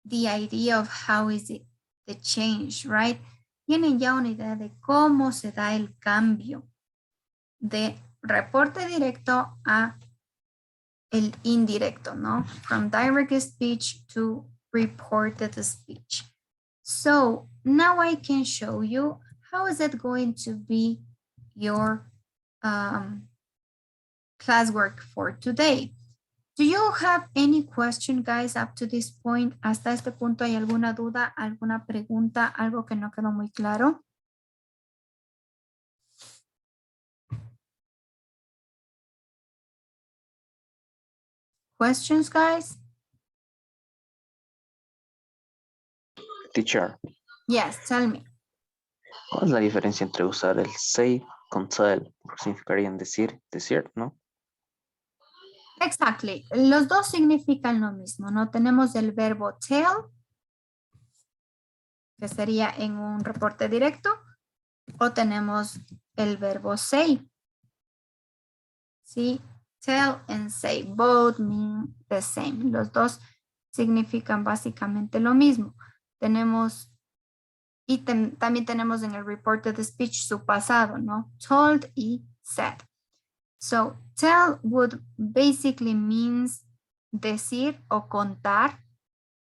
the idea of how is it the change, right? Tienen ya una idea de cómo se da el cambio de reporte directo a el indirecto, ¿no? From direct speech to reported speech. So now I can show you how is it going to be your classwork for today. Do you have any question, guys, up to this point? Hasta este punto, ¿hay alguna duda, alguna pregunta, algo que no quedó muy claro? Questions, guys? Teacher, Yes, tell me. ¿cuál es la diferencia entre usar el say con tell? Porque significarían decir, ¿no? Exactly. Los dos significan lo mismo, ¿no? Tenemos el verbo tell, que sería en un reporte directo, o tenemos el verbo say. ¿Sí? Tell and say, both mean the same. Los dos significan básicamente lo mismo. Tenemos, y también tenemos en el reported speech su pasado, ¿no? Told y said. So, tell would basically means decir o contar,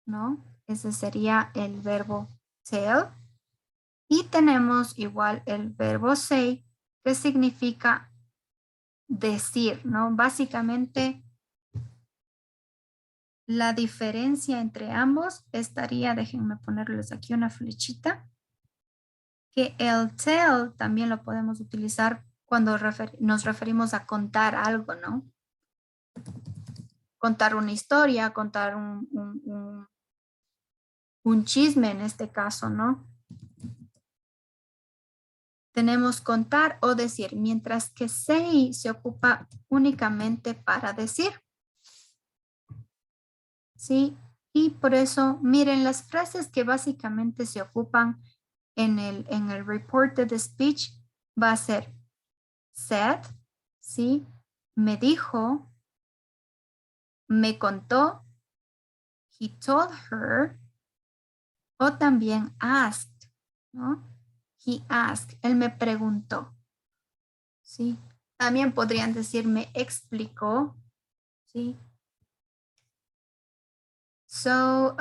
¿no? Ese sería el verbo tell. Y tenemos igual el verbo say, que significa decir, ¿no? Básicamente, la diferencia entre ambos estaría, déjenme ponerles aquí una flechita, que el tell también lo podemos utilizar cuando nos referimos a contar algo, ¿no? Contar una historia, contar un chisme en este caso, ¿no? Tenemos contar o decir, mientras que say se ocupa únicamente para decir. ¿Sí? Y por eso, miren, las frases que básicamente se ocupan en el reported speech va a ser said, ¿sí? Me dijo, me contó, he told her, o también asked, ¿no? He asked, él me preguntó, ¿sí? También podrían decir me explicó, ¿sí? So,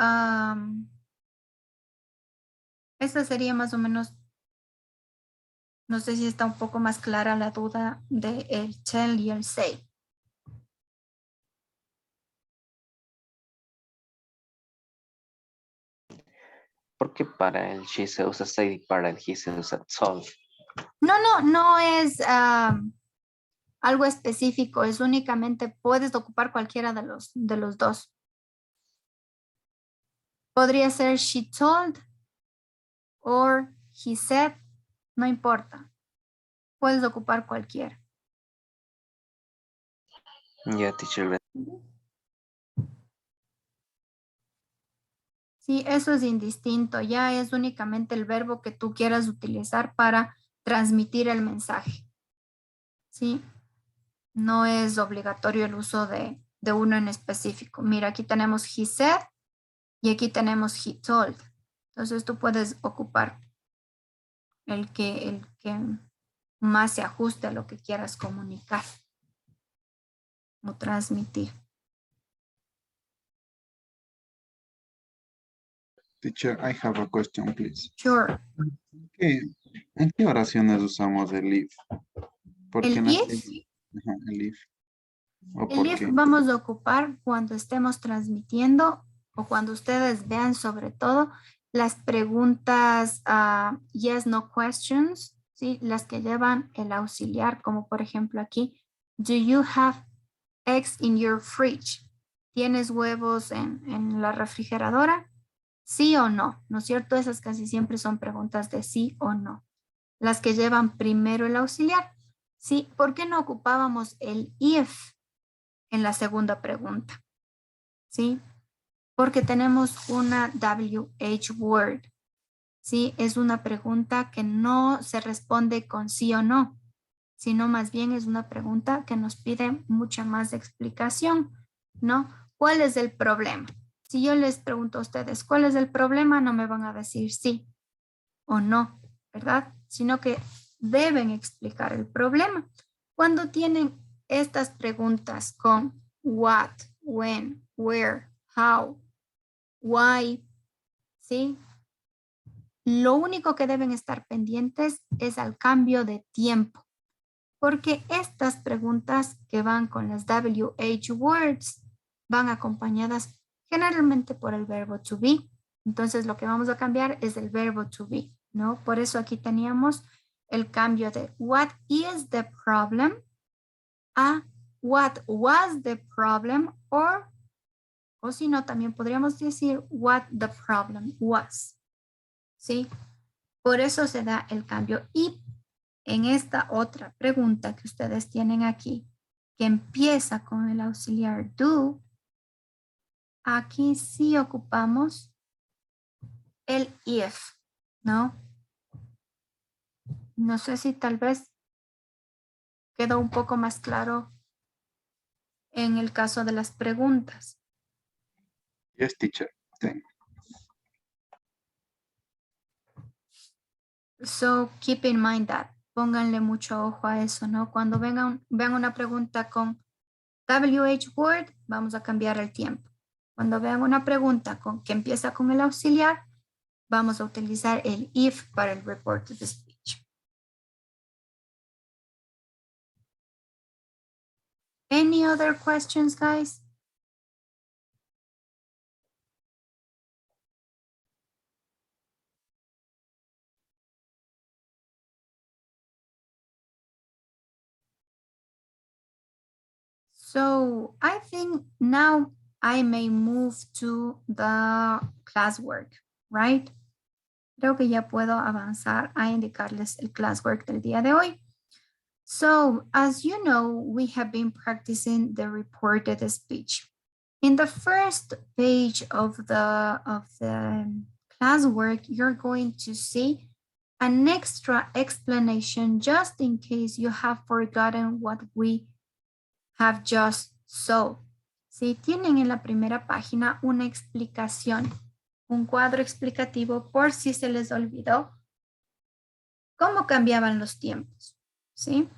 esta sería más o menos, no sé si está un poco más clara la duda de el tell y el say. ¿Por qué para el she se usa say y para el he se usa told? No es algo específico, es únicamente puedes ocupar cualquiera de los dos. Podría ser she told or he said, no importa. Puedes ocupar cualquiera. Ya, teacher. Sí, eso es indistinto, ya es únicamente el verbo que tú quieras utilizar para transmitir el mensaje. ¿Sí? No es obligatorio el uso de uno en específico. Mira, aquí tenemos he said y aquí tenemos he told. Entonces tú puedes ocupar el que más se ajuste a lo que quieras comunicar o transmitir. Teacher, I have a question, please. Sure. ¿En qué oraciones usamos el if? ¿El if? Ajá, el if. ¿O El por if qué? vamos a ocupar cuando estemos transmitiendo o cuando ustedes vean sobre todo las preguntas yes, no questions, ¿sí? Las que llevan el auxiliar, como por ejemplo aquí, do you have eggs in your fridge? ¿Tienes huevos en la refrigeradora? ¿Sí o no? ¿No es cierto? Esas casi siempre son preguntas de sí o no. Las que llevan primero el auxiliar. ¿Sí? ¿Por qué no ocupábamos el if en la segunda pregunta? ¿Sí? Porque tenemos una WH word. ¿Sí? Es una pregunta que no se responde con sí o no, sino más bien es una pregunta que nos pide mucha más explicación, ¿no? ¿Cuál es el problema? Si yo les pregunto a ustedes, ¿cuál es el problema? No me van a decir sí o no, ¿verdad? Sino que deben explicar el problema. Cuando tienen estas preguntas con what, when, where, how, why, ¿sí? Lo único que deben estar pendientes es al cambio de tiempo, porque estas preguntas que van con las WH words van acompañadas generalmente por el verbo to be. Entonces lo que vamos a cambiar es el verbo to be, ¿no? Por eso aquí teníamos el cambio de what is the problem a what was the problem o si no, también podríamos decir what the problem was, ¿sí? Por eso se da el cambio. Y en esta otra pregunta que ustedes tienen aquí, que empieza con el auxiliar do, aquí sí ocupamos el if, ¿no? No sé si tal vez quedó un poco más claro en el caso de las preguntas. Yes, teacher. Thank you. So keep in mind that. Pónganle mucho ojo a eso, ¿no? Cuando vean una pregunta con WH word, vamos a cambiar el tiempo. Cuando vean una pregunta que empieza con el auxiliar, vamos a utilizar el if para el reported speech. Any other questions, guys? So I think now I may move to the classwork, right? Creo que ya puedo avanzar a indicarles el classwork del día de hoy. So as you know, we have been practicing the reported speech. In the first page of the classwork, you're going to see an extra explanation just in case you have forgotten what we have just saw. ¿Sí? Tienen en la primera página una explicación, un cuadro explicativo por si se les olvidó cómo cambiaban los tiempos. ¿Sí?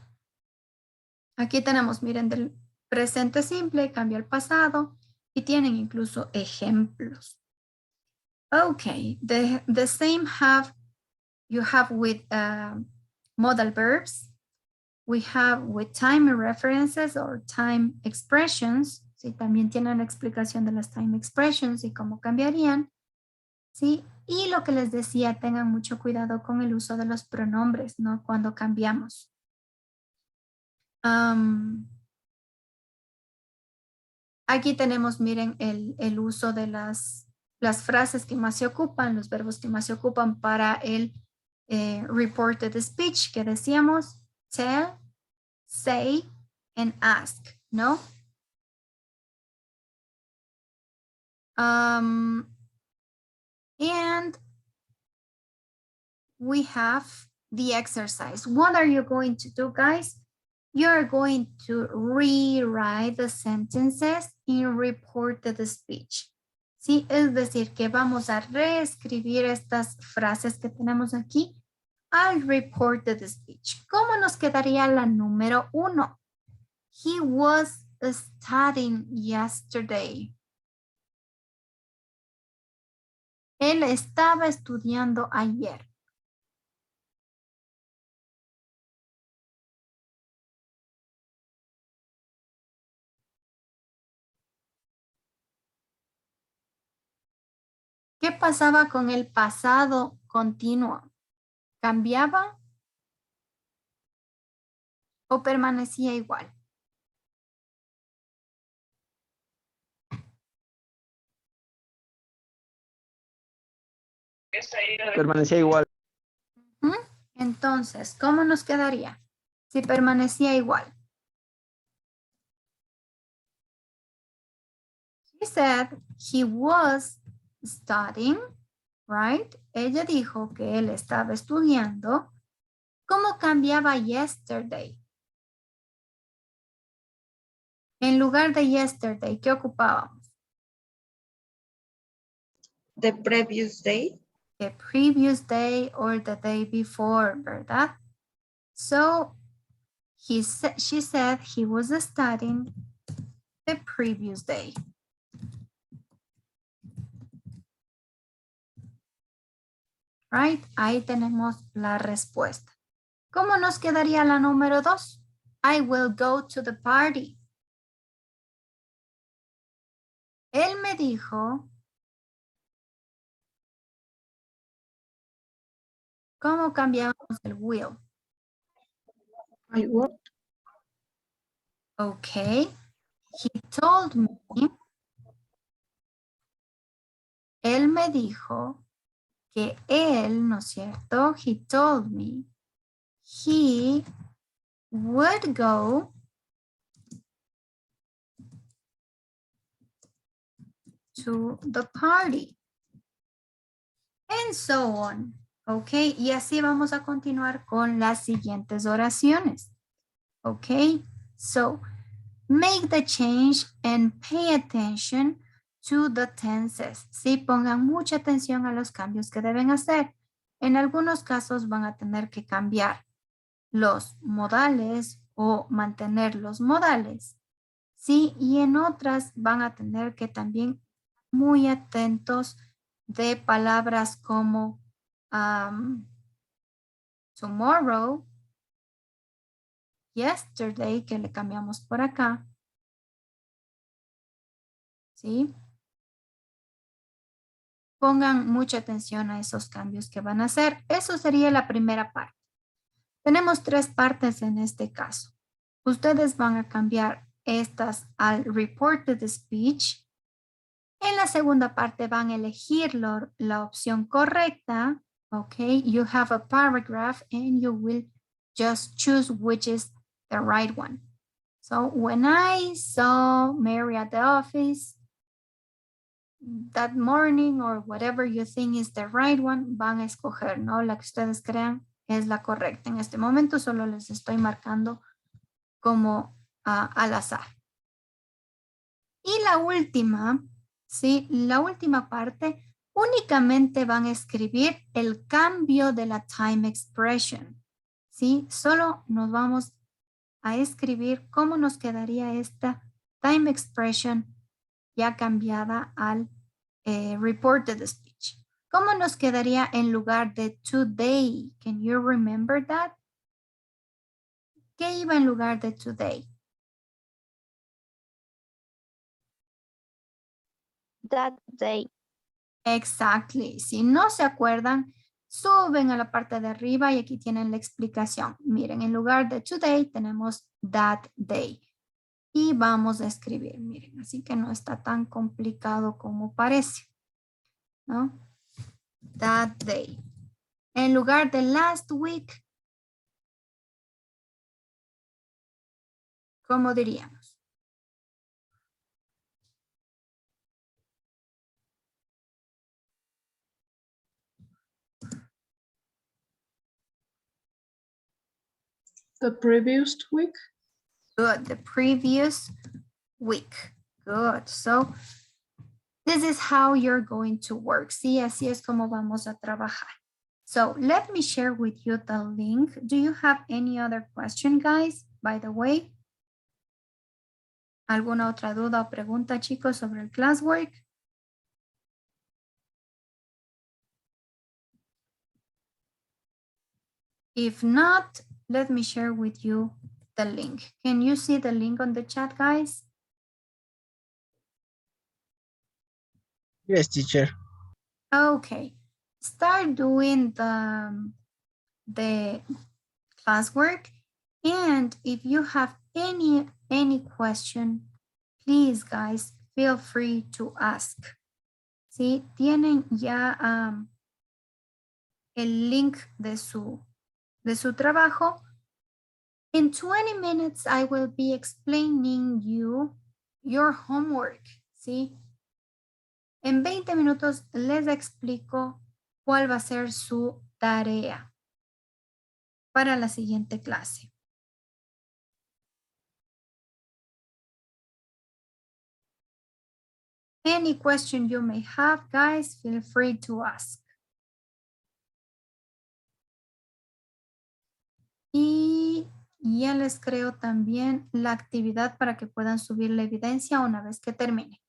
Aquí tenemos, miren, del presente simple, cambia al pasado y tienen incluso ejemplos. Okay, the same you have with modal verbs. We have with time references or time expressions. Sí, también tienen la explicación de las time expressions y cómo cambiarían. Sí, y lo que les decía, tengan mucho cuidado con el uso de los pronombres, ¿no? Cuando cambiamos. Aquí tenemos, miren, el uso de las frases que más se ocupan, los verbos que más se ocupan para el reported speech que decíamos, tell, say, and ask, ¿no? And we have the exercise. What are you going to do, guys? You're going to rewrite the sentences in reported speech. Sí, es decir, que vamos a reescribir estas frases que tenemos aquí al reported speech. ¿Cómo nos quedaría la número 1? He was studying yesterday. Él estaba estudiando ayer. ¿Qué pasaba con el pasado continuo? ¿Cambiaba o permanecía igual? Permanecía igual. Entonces, ¿cómo nos quedaría si permanecía igual? He said he was studying, right? Ella dijo que él estaba estudiando. ¿Cómo cambiaba yesterday? En lugar de yesterday, ¿qué ocupábamos? The previous day. The previous day or the day before, ¿verdad? So, she said he was studying the previous day. Right? Ahí tenemos la respuesta. ¿Cómo nos quedaría la número 2? I will go to the party. Él me dijo, ¿cómo cambiamos el will? I will. Okay. He told me. Él me dijo que él, ¿no es cierto? He told me he would go to the party. And so on. Ok, y así vamos a continuar con las siguientes oraciones. Ok, so make the change and pay attention to the tenses. Sí, pongan mucha atención a los cambios que deben hacer. En algunos casos van a tener que cambiar los modales o mantener los modales. Sí, y en otras van a tener que también muy atentos de palabras como tomorrow, yesterday, que le cambiamos por acá. ¿Sí? Pongan mucha atención a esos cambios que van a hacer. Eso sería la primera parte. Tenemos 3 partes en este caso. Ustedes van a cambiar estas al reported speech. En la segunda parte van a elegir la opción correcta. Okay, you have a paragraph and you will just choose which is the right one. So when I saw Mary at the office, that morning or whatever you think is the right one, van a escoger, ¿no? La que ustedes crean es la correcta. En este momento solo les estoy marcando como al azar. Y la última, ¿sí? La última parte, únicamente van a escribir el cambio de la time expression, ¿sí? Solo nos vamos a escribir cómo nos quedaría esta time expression ya cambiada al reported speech. ¿Cómo nos quedaría en lugar de today? Can you remember that? ¿Qué iba en lugar de today? That day. Exactly. Si no se acuerdan, suben a la parte de arriba y aquí tienen la explicación. Miren, en lugar de today tenemos that day. Y vamos a escribir, miren, así que no está tan complicado como parece, ¿no? That day. En lugar de last week, ¿cómo diríamos? The previous week. Good, the previous week. Good, so this is how you're going to work. Sí, así es como vamos a trabajar. So let me share with you the link. Do you have any other question, guys, by the way? ¿Alguna otra duda o pregunta, chicos, sobre el classwork? If not, let me share with you the link. Can you see the link on the chat, guys? Yes, teacher. Okay, start doing the classwork, and if you have any question, please, guys, feel free to ask. ¿Sí? Tienen ya el link de su trabajo. In 20 minutes, I will be explaining you your homework, ¿sí? En 20 minutos les explico cuál va a ser su tarea para la siguiente clase. Any question you may have, guys, feel free to ask. Y ya les creo también la actividad para que puedan subir la evidencia una vez que termine.